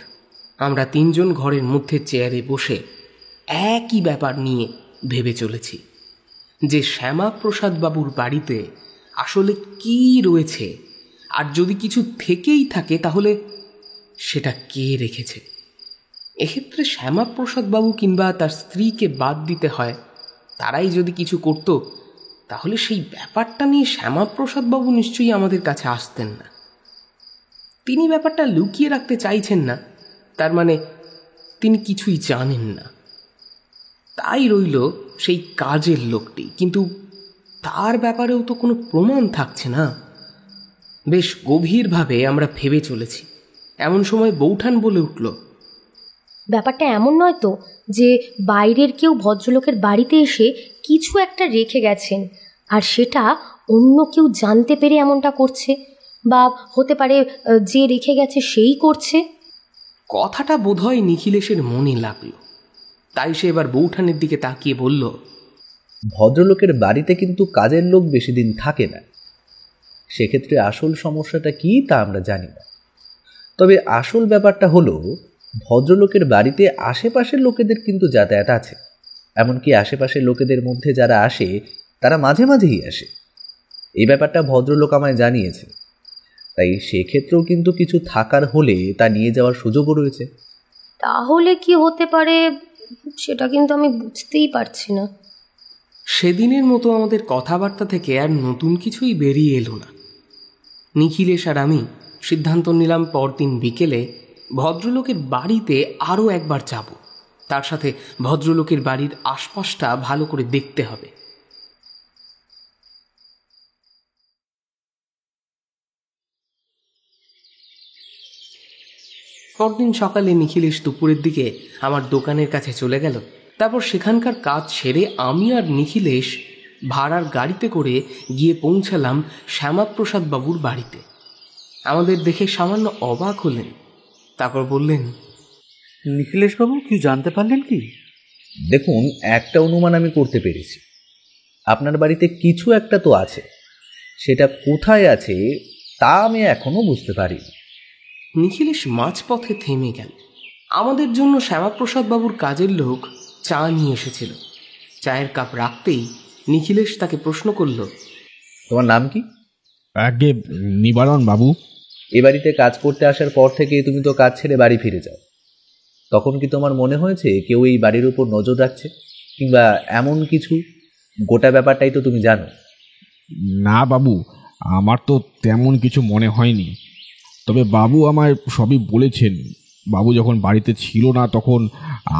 আমরা তিনজন ঘরের মধ্যে চেয়ারে বসে একই ব্যাপার নিয়ে ভেবে চলেছি, যে শ্যামাপ্রসাদ বাবুর বাড়িতে আসলে কি রয়েছে, আর যদি কিছু থেকেই থাকে তাহলে সেটা কে রেখেছে। এক্ষেত্রে শ্যামাপ্রসাদ বাবু কিংবা তার স্ত্রীকে বাদ দিতে হয়। তারাই যদি কিছু করত তাহলে সেই ব্যাপারটা নিয়ে শ্যামাপ্রসাদ বাবু নিশ্চয়ই আমাদের কাছে আসতেন না। তিনি ব্যাপারটা লুকিয়ে রাখতে চাইছেন না, তার মানে তিনি কিছুই জানেন না। তাই রইল সেই কাজের লোকটি, কিন্তু তার ব্যাপারেও তো কোনো প্রমাণ থাকছে না। বেশ গভীরভাবে আমরা ভেবে চলেছি, এমন সময় বৌঠান বলে উঠল, ব্যাপারটা এমন নয় তো যে বাইরের কেউ ভদ্রলোকের বাড়িতে এসে কিছু একটা রেখে গেছেন আর সেটা অন্য কেউ জানতে পেরে এমনটা করছে, বা হতে পারে যে রেখে গেছে সেই করছে। কথাটা বোধহয় নিখিলেশের মনে লাগলো। তাই সে এবার বৌঠানের দিকে তাকিয়ে বলল, ভদ্রলোকের বাড়িতে কিন্তু কাজের লোক বেশি দিন থাকে না। সেক্ষেত্রে আসল সমস্যাটা কি তা আমরা জানি না। তবে আসল ব্যাপারটা হলো, ভদ্রলোকের বাড়িতে আশেপাশের লোকেদের কিন্তু যাতায়াত আছে। এমনকি আশেপাশের লোকেদের মধ্যে যারা আসে তারা মাঝে মাঝেই আসে। এই ব্যাপারটা ভদ্রলোক আমায় জানিয়েছে। তাই সেক্ষেত্রেও কিন্তু কিছু থাকার হলে তা নিয়ে যাওয়ার সুযোগও রয়েছে। তাহলে কি হতে পারে সেটা কিন্তু আমি বুঝতেই পারছি না। সেদিনের মতো আমাদের কথাবার্তা থেকে আর নতুন কিছুই বেরিয়ে এলো না। নিখিলেশ আর আমি সিদ্ধান্ত নিলাম পরদিন বিকেলে ভদ্রলোকের বাড়িতে আরও একবার যাব। তার সাথে ভদ্রলোকের বাড়ির আশপাশটা ভালো করে দেখতে হবে। পরদিন সকালে নিখিলেশ দুপুরের দিকে আমার দোকানের কাছে চলে গেল। তারপর সেখানকার কাজ সেরে আমি আর নিখিলেশ ভাড়ার গাড়িতে করে গিয়ে পৌঁছালাম শ্যামাপ্রসাদ বাবুর বাড়িতে। আমাদের দেখে সামান্য অবাক হলেন। তারপর বললেন, নিখিলেশবাবু কি জানতে পারলেন কি? দেখুন, একটা অনুমান আমি করতে পেরেছি। আপনার বাড়িতে কিছু একটা তো আছে। সেটা কোথায় আছে তা আমি এখনো বুঝতে পারিনি। নিখিলেশ মাঝপথে থেমে গেল। আমাদের জন্য শ্যামাপ্রসাদ বাবুর কাজের লোক চা নিয়ে এসেছিল। চায়ের কাপ রাখতেই নিখিলেশ তাকে প্রশ্ন করল, তোমার নাম কি? আগে নিবারণ বাবু। এ বাড়িতে কাজ করতে আসার পর থেকে তুমি তো কাজ ছেড়ে বাড়ি ফিরে যাও। তখন কি তোমার মনে হয়েছে কেউ এই বাড়ির উপর নজর রাখছে কিংবা এমন কিছু? গোটা ব্যাপারটাই তো তুমি জানো। না বাবু, আমার তো তেমন কিছু মনে হয়নি। তবে বাবু আমায় সবই বলেছেন। বাবু যখন বাড়িতে ছিল না তখন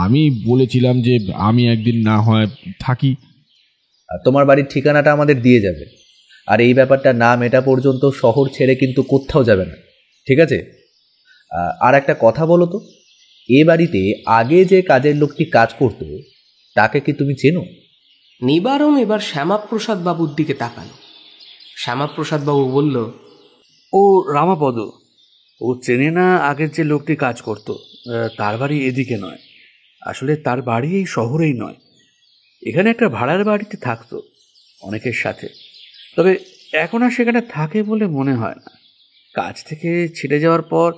আমি বলেছিলাম যে আমি একদিন না হয় থাকি। আর তোমার বাড়ির ঠিকানাটা আমাদের দিয়ে যাবে। আর এই ব্যাপারটা না মেটা পর্যন্ত শহর ছেড়ে কিন্তু কোথাও যাবে না, ঠিক আছে? আর একটা কথা বলো তো, এ বাড়িতে আগে যে কাজের লোকটি কাজ করত তাকে কি তুমি চেনো? নিবারণ এবার শ্যামাপ্রসাদ বাবুর দিকে তাকালো। শ্যামাপ্রসাদ বাবু বলল, ও রামাপদ। ও চেনে না আগের যে লোকটি কাজ করত। তার বাড়ি এদিকে নয়, আসলে তার বাড়ি এই শহরেই নয়। এখানে একটা ভাড়ার বাড়িতে থাকতো অনেকের সাথে। তবে এখন আর সেখানে থাকে বলে মনে হয় না। কাজ থেকে ছেড়ে যাওয়ার পর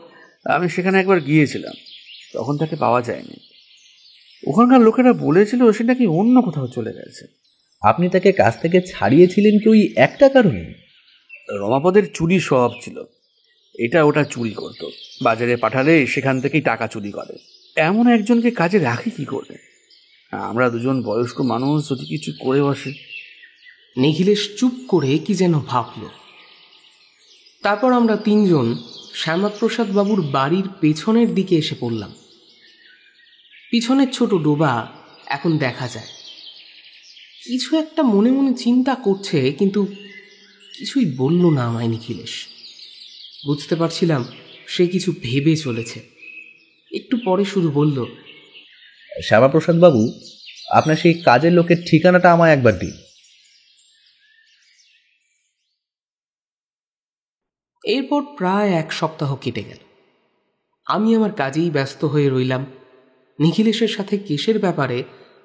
আমি সেখানে একবার গিয়েছিলাম, তখন তাকে পাওয়া যায়নি। ওখানকার লোকেরা বলেছিল সে নাকি অন্য কোথাও চলে গেছে। আপনি তাকে কাজ থেকে ছাড়িয়েছিলেন কি ওই একটা কারণে? রমাপদের চুরি স্বভাব ছিল। এটা ওটা চুরি করত, বাজারে পাঠালে সেখান থেকেই টাকা চুরি করে। এমন একজনকে কাজে রাখি কি করে? আমরা দুজন বয়স্ক মানুষ যদি কিছু করে বসে। নিখিলেশ চুপ করে কি যেন ভাবল। তারপর আমরা তিনজন শ্যামাপ্রসাদ বাবুর বাড়ির পেছনের দিকে এসে পড়লাম। পিছনের ছোট ডোবা এখন দেখা যায়। কিছু একটা মনে মনে চিন্তা করছে, কিন্তু কিছুই বলল না আমায় নিখিলেশ। বুঝতে পারছিলাম সে কিছু ভেবে চলেছে। একটু পরে শুধু বলল, শ্যামাপ্রসাদ বাবু, আপনার সেই কাজের লোকের ঠিকানাটা আমায় একবার দিন। এরপর প্রায় 1 সপ্তাহ কেটে গেল। আমি আমার কাজেই ব্যস্ত হয়ে রইলাম। নিখিলেশের সাথে কেসের ব্যাপারে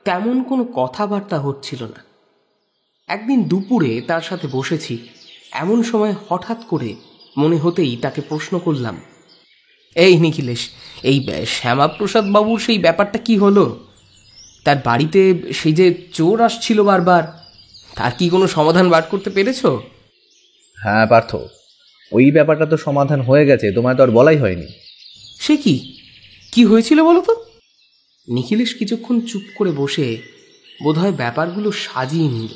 তেমন কোনো কথাবার্তা হচ্ছিল না। একদিন দুপুরে তার সাথে বসেছি, এমন সময় হঠাৎ করে মনে হতেই তাকে প্রশ্ন করলাম, এই নিখিলেশ, এই শ্যামাপ্রসাদ বাবুর সেই ব্যাপারটা কি হলো? তার বাড়িতে সেই যে চোর আসছিল বারবার, তার কি কোনো সমাধান বার করতে পেরেছ? হ্যাঁ পার্থ, ওই ব্যাপারটা তো সমাধান হয়ে গেছে, তোমায় তো আর বলাই হয়নি। সে কি, কি হয়েছিল বলো তো? নিখিলেশ কিছুক্ষণ চুপ করে বসে বোধহয় ব্যাপারগুলো সাজিয়ে নিল।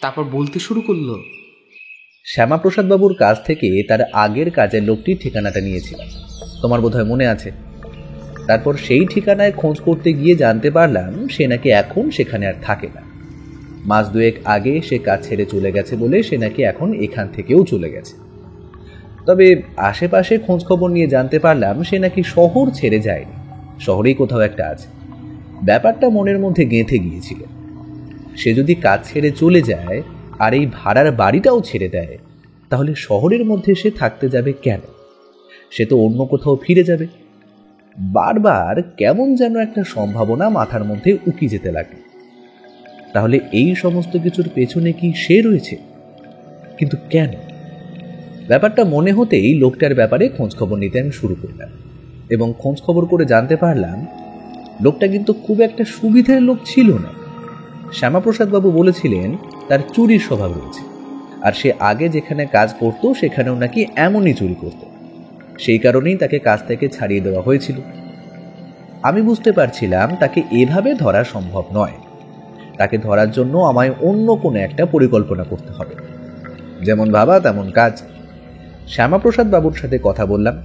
তারপর বলতে শুরু করলো, শ্যামাপ্রসাদ বাবুর কাছ থেকে তার আগের কাজের লোকটির ঠিকানাটা নিয়েছিলাম, তোমার বোধহয় মনে আছে। তারপর সেই ঠিকানায় খোঁজ করতে গিয়ে জানতে পারলাম সে নাকি এখন সেখানে আর থাকে না। মাস 2 আগে সে কাজ ছেড়ে চলে গেছে বলে সে নাকি এখন এখান থেকেও চলে গেছে। তবে আশেপাশে খোঁজ খবর নিয়ে জানতে পারলাম সে নাকি শহর ছেড়ে যায়নি, শহরেই কোথাও একটা আছে। ব্যাপারটা মনের মধ্যে গেঁথে গিয়েছিল। সে যদি কাজ ছেড়ে চলে যায় আর এই ভাড়ার বাড়িটাও ছেড়ে দেয়, তাহলে শহরের মধ্যে সে থাকতে যাবে কেন? সে তো অন্য কোথাও ফিরে যাবে। বারবার কেমন যেন একটা সম্ভাবনা মাথার মধ্যে উকি যেতে লাগে। তাহলে এই সমস্ত কিছুর পেছনে কি সে রয়েছে? কিন্তু কেন? ব্যাপারটা মনে হতেই লোকটার ব্যাপারে খোঁজ খবর নিতে আমি শুরু করলাম, এবং খোঁজ খবর করে জানতে পারলাম লোকটা কিন্তু খুব একটা সুবিধার লোক ছিল না। শ্যামাপ্রসাদ বাবু বলেছিলেন তার চুরির স্বভাব রয়েছে, আর সে আগে যেখানে কাজ করত সেখানেও নাকি এমনই চুরি করত। সেই কারণেই তাকে কাজ থেকে ছাড়িয়ে দেওয়া হয়েছিল। আমি বুঝতে পারছিলাম তাকে এভাবে ধরা সম্ভব নয়। তাকে ধরার জন্য আমায় অন্য কোনো একটা পরিকল্পনা করতে হবে। যেমন ভাবা তেমন কাজ। শ্যামাপ্রসাদ বাবুর সাথে কথা বললাম।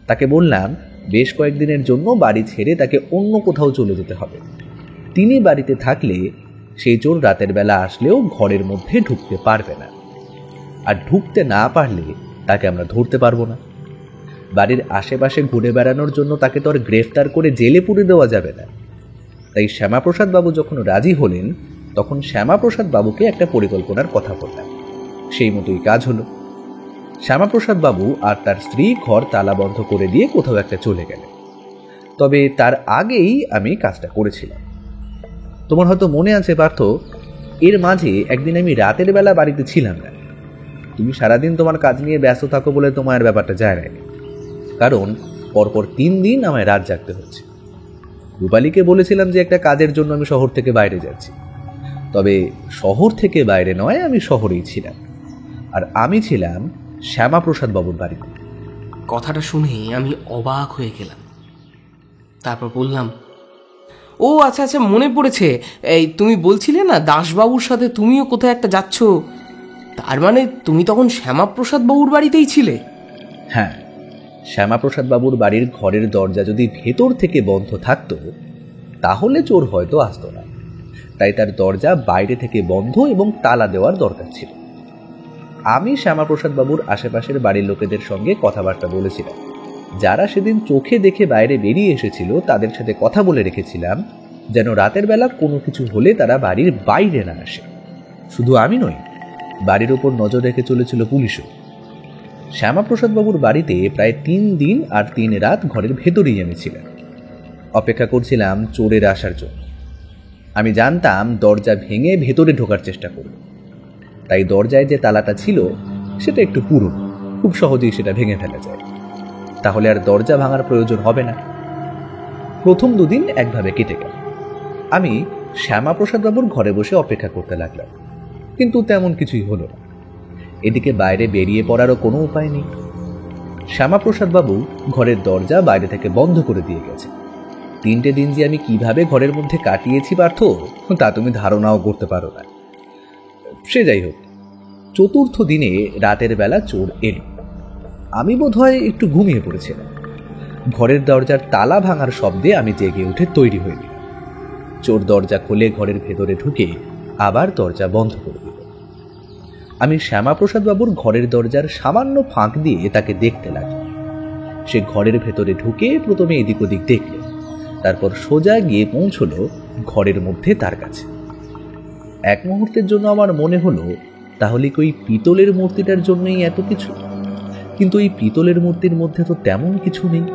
তাকে বললাম বেশ কয়েকদিনের জন্য বাড়ি ছেড়ে তাকে অন্য কোথাও চলে যেতে হবে। তিনি বাড়িতে থাকলে সেই চোর রাতের বেলা আসলেও ঘরের মধ্যে ঢুকতে পারবে না, আর ঢুকতে না পারলে তাকে আমরা ধরতে পারবো না। বাড়ির আশেপাশে ঘুরে বেড়ানোর জন্য তাকে তো আর গ্রেফতার করে জেলে পুরে দেওয়া যাবে না। তাই শ্যামাপ্রসাদ বাবু যখন রাজি হলেন, তখন শ্যামাপ্রসাদ বাবুকে একটা পরিকল্পনার কথা বললাম। সেই মতোই কাজ হলো। শ্যামাপ্রসাদ বাবু আর তার স্ত্রী ঘর তালা বন্ধ করে দিয়ে কোথাও একটা চলে গেলেন। তবে তার আগেই আমি কাজটা করেছিলাম। তোমার হয়তো মনে আছে পার্থ, এর মাঝে একদিন আমি রাতের বেলা বাড়িতে ছিলাম না। তুমি সারাদিন তোমার কাজ নিয়ে ব্যস্ত থাকো বলে তোমার ব্যাপারটা যায় না, কারণ পরপর 3 দিন আমায় রাত জাগতে হচ্ছে। রূপালীকে বলেছিলাম যে একটা কাজের জন্য আমি শহর থেকে বাইরে যাচ্ছি। তবে শহর থেকে বাইরে নয়, আমি শহরেই ছিলাম, আর আমি ছিলাম শ্যামাপ্রসাদ বাবুর বাড়িতে। কথাটা শুনে আমি অবাক হয়ে গেলাম। তারপর বললাম, ও আচ্ছা আচ্ছা, মনে পড়েছে। এই তুমি বলছিলে না দাসবাবুর সাথে তুমিও কোথায় একটা যাচ্ছ, তার মানে তুমি তখন শ্যামাপ্রসাদ বাবুর বাড়িতেই ছিলে? হ্যাঁ, শ্যামাপ্রসাদ বাবুর বাড়ির ঘরের দরজা যদি ভেতর থেকে বন্ধ থাকতো তাহলে চোর হয়তো আসতো না। তাই তার দরজা বাইরে থেকে বন্ধ এবং তালা দেওয়ার দরকার ছিল। আমি শ্যামাপ্রসাদ বাবুর আশেপাশের বাড়ির লোকেদের সঙ্গে কথাবার্তা বলেছিলাম। যারা সেদিন চোখে দেখে বাইরে বেরিয়ে এসেছিল তাদের সাথে কথা বলে রেখেছিলাম যেন রাতের বেলা কোনো কিছু হলে তারা বাড়ির বাইরে না আসে। শুধু আমি নই, বাড়ির ওপর নজর রেখে চলেছিল পুলিশও। শ্যামাপ্রসাদ বাবুর বাড়িতে প্রায় 3 দিন আর 3 রাত ঘরের ভেতরেই আমি ছিলাম। অপেক্ষা করছিলাম চোরের আসার জন্য। আমি জানতাম দরজা ভেঙে ভেতরে ঢোকার চেষ্টা করব, তাই দরজায় যে তালাটা ছিল সেটা একটু পুরনো, খুব সহজেই সেটা ভেঙে ফেলা যায়। তাহলে আর দরজা ভাঙার প্রয়োজন হবে না। প্রথম 2 দিন একভাবে কেটে গেল। আমি শ্যামাপ্রসাদ বাবুর ঘরে বসে অপেক্ষা করতে লাগলাম, কিন্তু তেমন কিছুই হলো না। এদিকে বাইরে বেরিয়ে পড়ারও কোনো উপায় নেই। শ্যামাপ্রসাদ বাবু ঘরের দরজা বাইরে থেকে বন্ধ করে দিয়ে গেছে। 3টে দিন যে আমি কিভাবে ঘরের মধ্যে কাটিয়েছি পার্থ, তা তুমি ধারণাও করতে পারো না। সে যাই হোক, চতুর্থ দিনে রাতের বেলা চোর এলো। আমি বোধহয় একটু ঘুমিয়ে পড়েছিলাম। ঘরের দরজার তালা ভাঙার শব্দে আমি জেগে উঠে তৈরি হয়ে গেলাম। চোর দরজা খুলে ঘরের ভেতরে ঢুকে আবার দরজা বন্ধ করে দিল। আমি শ্যামাপ্রসাদ বাবুর ঘরের দরজার সামান্য ফাঁক দিয়ে তাকে দেখতে লাগলাম। সে ঘরের ভেতরে ঢুকে প্রথমে এদিক ওদিক দেখল, তারপর সোজা গিয়ে পৌঁছল ঘরের মধ্যে তার কাছে। এক মুহূর্তের জন্য আমার মনে হলো তাহলে কি ওই পিতলের মূর্তিটার জন্যই এত কিছু, কিন্তু এই পিতলের মূর্তির মধ্যে তো তেমন কিছু নেই।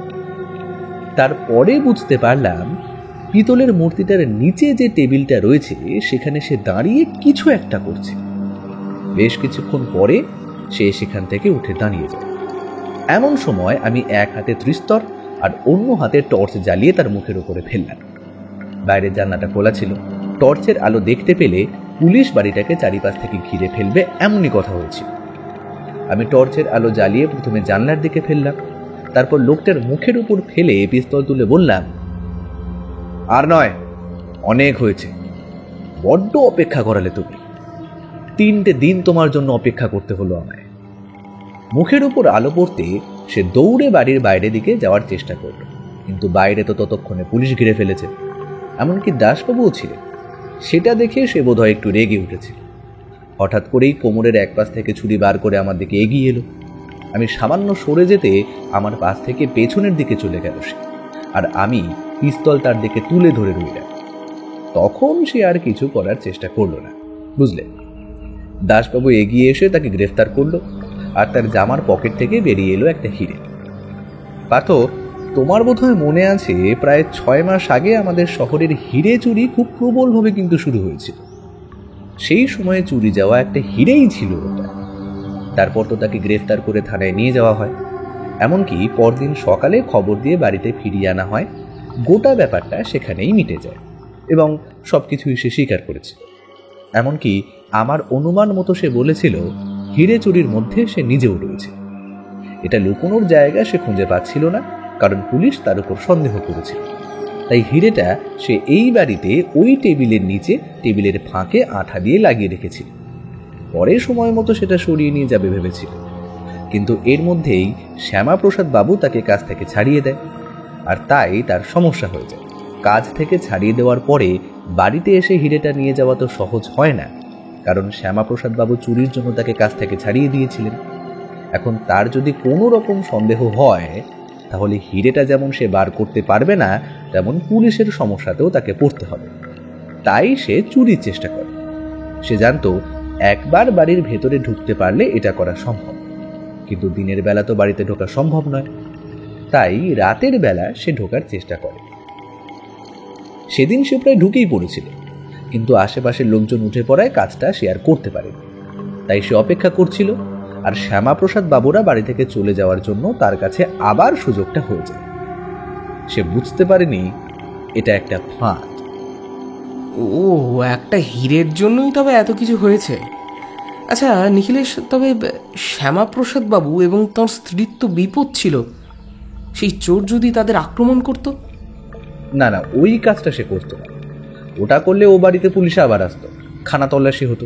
তারপরে বুঝতে পারলাম পিতলের মূর্তিটার নিচে যে টেবিলটা রয়েছে সেখানে সে দাঁড়িয়ে কিছু একটা করছে। বেশ কিছুক্ষণ পরে সে সেখান থেকে উঠে দাঁড়িয়ে যায়। এমন সময় আমি এক হাতে ত্রিস্তর আর অন্য হাতে টর্চ জ্বালিয়ে তার মুখের উপরে ফেললাম। বাইরের জানলাটা খোলা ছিল, টর্চের আলো দেখতে পেলে পুলিশ বাড়িটাকে চারিপাশ থেকে ঘিরে ফেলবে এমনই কথা হয়েছিল। আমি টর্চের আলো জ্বালিয়ে প্রথমে জানলার দিকে ফেললাম, তারপর লোকটার মুখের উপর ফেলে পিস্তল তুলে বললাম, আর নয়, অনেক হয়েছে, বড্ড অপেক্ষা করালে তুমি। 3টে দিন তোমার জন্য অপেক্ষা করতে হলো আমায়। মুখের উপর আলো পড়তে সে দৌড়ে বাড়ির বাইরে দিকে যাওয়ার চেষ্টা করল, কিন্তু বাইরে তো ততক্ষণে পুলিশ ঘিরে ফেলেছে। এমনকি দাসবাবুও ছিলেন। সেটা দেখে সে বোধহয় একটু রেগে উঠেছিল। হঠাৎ করেই কোমরের এক পাশ থেকে ছুরি বার করে আমার দিকে এগিয়ে এলো। আমি সামান্য সরে যেতে আমার পাশ থেকে পেছনের দিকে চলে গেল সে, আর আমি পিস্তল তার দিকে তুলে ধরে রইলাম। তখন সে আর কিছু করার চেষ্টা করলো না, বুঝলে। দাসবাবু এগিয়ে এসে তাকে গ্রেফতার করলো, আর তার জামার পকেট থেকে বেরিয়ে এলো একটা হিরে। পার্থ, তোমার বোধহয় মনে আছে প্রায় 6 মাস আগে আমাদের শহরের হিরে চুরি খুব প্রবলভাবে কিন্তু শুরু হয়েছিল। সেই সময়ে চুরি যাওয়া একটা হিরেই ছিল ওটা। তারপর তো তাকে গ্রেফতার করে থানায় নিয়ে যাওয়া হয়। এমনকি পরদিন সকালে খবর দিয়ে বাড়িতে ফিরিয়ে আনা হয়। গোটা ব্যাপারটা সেখানেই মিটে যায় এবং সবকিছুই সে স্বীকার করেছিল। এমনকি আমার অনুমান মতো সে বলেছিল হিরে চুরির মধ্যে সে নিজেও রয়েছে। এটা লুকোনোর জায়গা সে খুঁজে পাচ্ছিল না, কারণ পুলিশ তার উপর সন্দেহ করেছিল। তাই হিরেটা সে এই বাড়িতে ওই টেবিলের নিচে টেবিলের ফাঁকে আঠা দিয়ে লাগিয়ে রেখেছিল। পরে সময় মতো সেটা সরিয়ে নিয়ে যাবে ভেবেছিল, কিন্তু এর মধ্যেই শ্যামাপ্রসাদ বাবু তাকে কাজ থেকে ছাড়িয়ে দেয়, আর তাই তার সমস্যা হয়ে যায়। কাজ থেকে ছাড়িয়ে দেওয়ার পরে বাড়িতে এসে হিরেটা নিয়ে যাওয়া তো সহজ হয় না, কারণ শ্যামাপ্রসাদ বাবু চুরির জন্য তাকে কাজ থেকে ছাড়িয়ে দিয়েছিলেন। এখন তার যদি কোনো রকম সন্দেহ হয় তাহলে হিরেটা যেমন সে বার করতে পারবে না, তেমন পুলিশের সমস্যাতেও তাকে পড়তে হবে। তাই সে চুরির চেষ্টা করে। সে জানতো একবার বাড়ির ভেতরে ঢুকতে পারলে এটা করা সম্ভব, কিন্তু দিনের বেলা তো বাড়িতে ঢোকা সম্ভব নয়। তাই রাতের বেলা সে ঢোকার চেষ্টা করে। সেদিন সে প্রায় ঢুকেই পড়েছিল, কিন্তু আশেপাশের লোকজন উঠে পড়ায় কাজটা সে আর করতে পারেনি। তাই সে অপেক্ষা করছিল, আর শ্যামাপ্রসাদ বাবুরা বাড়ি থেকে চলে যাওয়ার জন্য তার কাছে আবার সুযোগটা হয়ে যায়। সে বুঝতে পারেনি এটা একটা ফাঁদ। ও, একটা হীরের জন্যই তবে এত কিছু হয়েছে। আচ্ছা নিখিলেশ, তবে শ্যামাপ্রসাদ বাবু এবং তাঁর স্ত্রীর তো বিপদ ছিল। সেই চোর যদি তাদের আক্রমণ করত? না না, ওই কাজটা সে করতো না। ওটা করলে ও বাড়িতে পুলিশ আবার আসতো, খানা তল্লাশি হতো।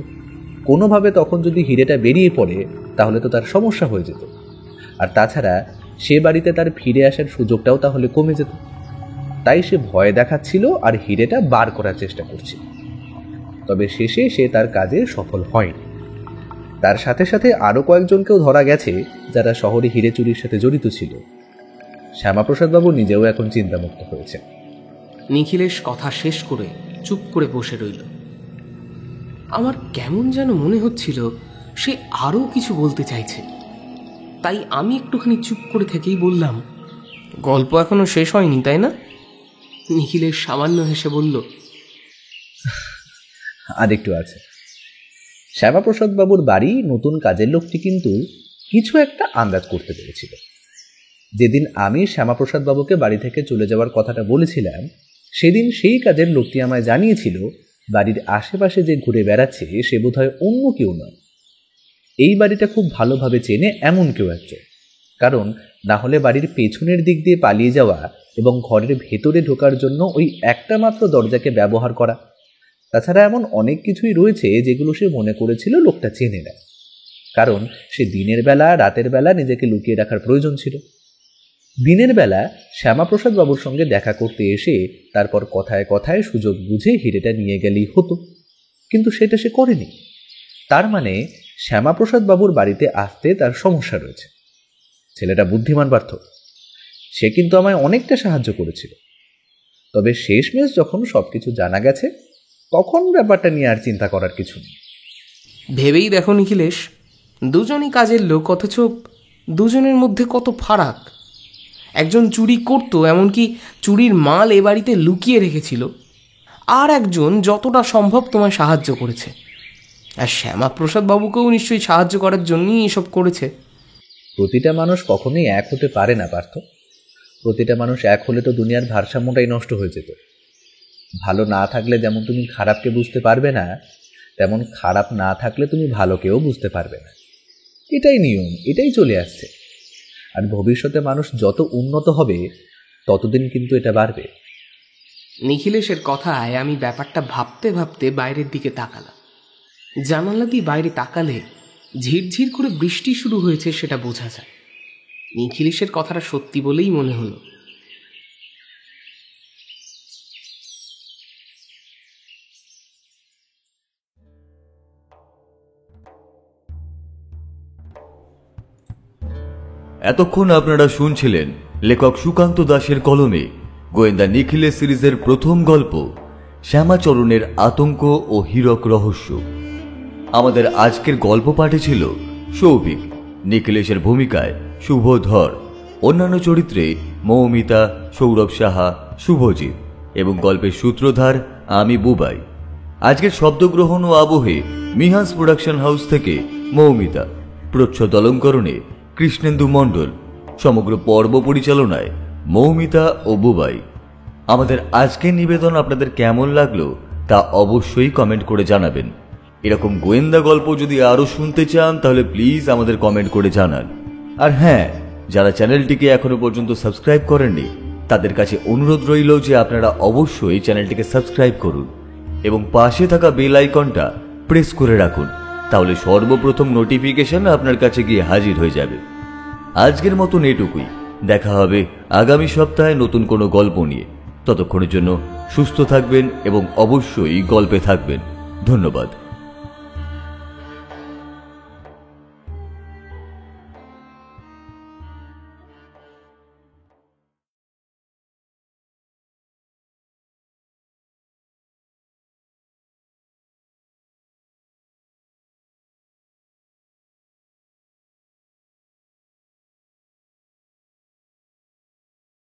কোনোভাবে তখন যদি হিরেটা বেরিয়ে পড়ে তাহলে তো তার সমস্যা হয়ে যেত, আর তাছাড়া সে বাড়িতে তার ফিরে আসার সুযোগটাও তাহলে কমে যেত। তাই সে ভয় দেখাচ্ছিল আর হিরেটা বার করার চেষ্টা করছিল। তবে শেষে সে তার কাজে সফল হয়নি। তার সাথে সাথে আরও কয়েকজনকেও ধরা গেছে যারা শহরে হিরে চুরির সাথে জড়িত ছিল। শ্যামাপ্রসাদ বাবু নিজেও এখন চিন্তামুক্ত হয়েছে। নিখিলেশ কথা শেষ করে চুপ করে বসে রইল। আমার কেমন যেন মনে হচ্ছিল সে আরও কিছু বলতে চাইছে। তাই আমি একটুখানি চুপ করে থেকেই বললাম, গল্প এখনো শেষ হয়নি তাই না? নিখিলেশ সামান্য হেসে বলল, আর একটু আছে। শ্যামাপ্রসাদ বাবুর বাড়ি নতুন কাজের লোকটি কিন্তু কিছু একটা আন্দাজ করতে পেরেছিল। যেদিন আমি শ্যামাপ্রসাদ বাবুকে বাড়ি থেকে চলে যাওয়ার কথাটা বলেছিলাম, সেদিন সেই কাজের লোকটি আমায় জানিয়েছিল বাড়ির আশেপাশে যে ঘুরে বেড়াচ্ছে সে বোধহয় অন্য কেউ নয়, এই বাড়িটা খুব ভালোভাবে চেনে এমন কেউ একজন। কারণ না হলে বাড়ির পেছনের দিক দিয়ে পালিয়ে যাওয়া এবং ঘরের ভেতরে ঢোকার জন্য ওই একটা মাত্র দরজাকে ব্যবহার করা। তাছাড়া এমন অনেক কিছুই রয়েছে যেগুলো সে মনে করেছিল লোকটা চেনে না। কারণ সে দিনের বেলা রাতের বেলা নিজেকে লুকিয়ে রাখার প্রয়োজন ছিল। দিনের বেলা শ্যামাপ্রসাদ বাবুর সঙ্গে দেখা করতে এসে তারপর কথায় কথায় সুযোগ বুঝে হিরেটা নিয়ে গেলেই হতো, কিন্তু সেটা সে করেনি। তার মানে শ্যামাপ্রসাদ বাবুর বাড়িতে আসতে তার সমস্যা রয়েছে। ছেলেটা বুদ্ধিমান পার্থ, সে কিন্তু আমায় অনেকটা সাহায্য করেছিল। তবে শেষমেশ যখন সবকিছু জানা গেছে তখন ব্যাপারটা নিয়ে আর চিন্তা করার কিছু নেই। ভেবেই দেখো নিখিলেশ, দুজনই কাজের লোক, অথচ দুজনের মধ্যে কত ফারাক। একজন চুরি করত, এমনকি চুরির মাল এ বাড়িতে লুকিয়ে রেখেছিল, আর একজন যতটা সম্ভব তোমায় সাহায্য করেছে। আর শ্যামাপ্রসাদ বাবুকেও নিশ্চয়ই সাহায্য করার জন্যই এসব করেছে। প্রতিটা মানুষ কখনোই এক হতে পারে না পার্থ। প্রতিটা মানুষ এক হলে তো দুনিয়ার ভারসাম্যটাই নষ্ট হয়ে যেত। ভালো না থাকলে যেমন তুমি খারাপকে বুঝতে পারবে না, তেমন খারাপ না থাকলে তুমি ভালোকেও বুঝতে পারবে না। এটাই নিয়ম, এটাই চলে আসছে। আর ভবিষ্যতে মানুষ যত উন্নত হবে ততদিন কিন্তু এটা বাড়বে। নিখিলেশের কথায় আমি ব্যাপারটা ভাবতে ভাবতে বাইরের দিকে তাকালাম। জানালা দিয়ে বাইরে তাকালে ঝিরঝির করে বৃষ্টি শুরু হয়েছে সেটা বোঝা যায়। নিখিলেশের কথাটা সত্যি বলেই মনে হলো। এতক্ষণ আপনারা শুনছিলেন লেখক সুকান্ত দাশের কলমে গোয়েন্দা নিখিলেশ সিরিজের প্রথম গল্প শ্যামাচরণের আতঙ্ক ও হীরক রহস্য। আমাদের আজকের গল্প পাঠে ছিল সৌভিক, নিখিলেশের ভূমিকায় শুভ ধর, অন্যান্য চরিত্রে মৌমিতা, সৌরভ সাহা, শুভজিৎ এবং গল্পের সূত্রধার আমি বুবাই। আজকের শব্দগ্রহণ ও আবহে মিহান্স প্রোডাকশন হাউস থেকে মৌমিতা, প্রচ্ছদ অলঙ্করণে কৃষ্ণেন্দু মণ্ডল, সমগ্র পর্ব পরিচালনায় মৌমিতা ও বুবাই। আমাদের আজকের নিবেদন আপনাদের কেমন লাগলো তা অবশ্যই কমেন্ট করে জানাবেন। এরকম গোয়েন্দা গল্প যদি আরও শুনতে চান তাহলে প্লিজ আমাদের কমেন্ট করে জানান। আর হ্যাঁ, যারা চ্যানেলটিকে এখনো পর্যন্ত সাবস্ক্রাইব করেননি তাদের কাছে অনুরোধ রইল যে আপনারা অবশ্যই চ্যানেলটিকে সাবস্ক্রাইব করুন এবং পাশে থাকা বেল আইকনটা প্রেস করে রাখুন, তাহলে সর্বপ্রথম নোটিফিকেশন আপনার কাছে গিয়ে হাজির হয়ে যাবে। আজকের মতন এটুকুই, দেখা হবে আগামী সপ্তাহে নতুন কোনো গল্প নিয়ে। ততক্ষণের জন্য সুস্থ থাকবেন এবং অবশ্যই গল্পে থাকবেন। ধন্যবাদ।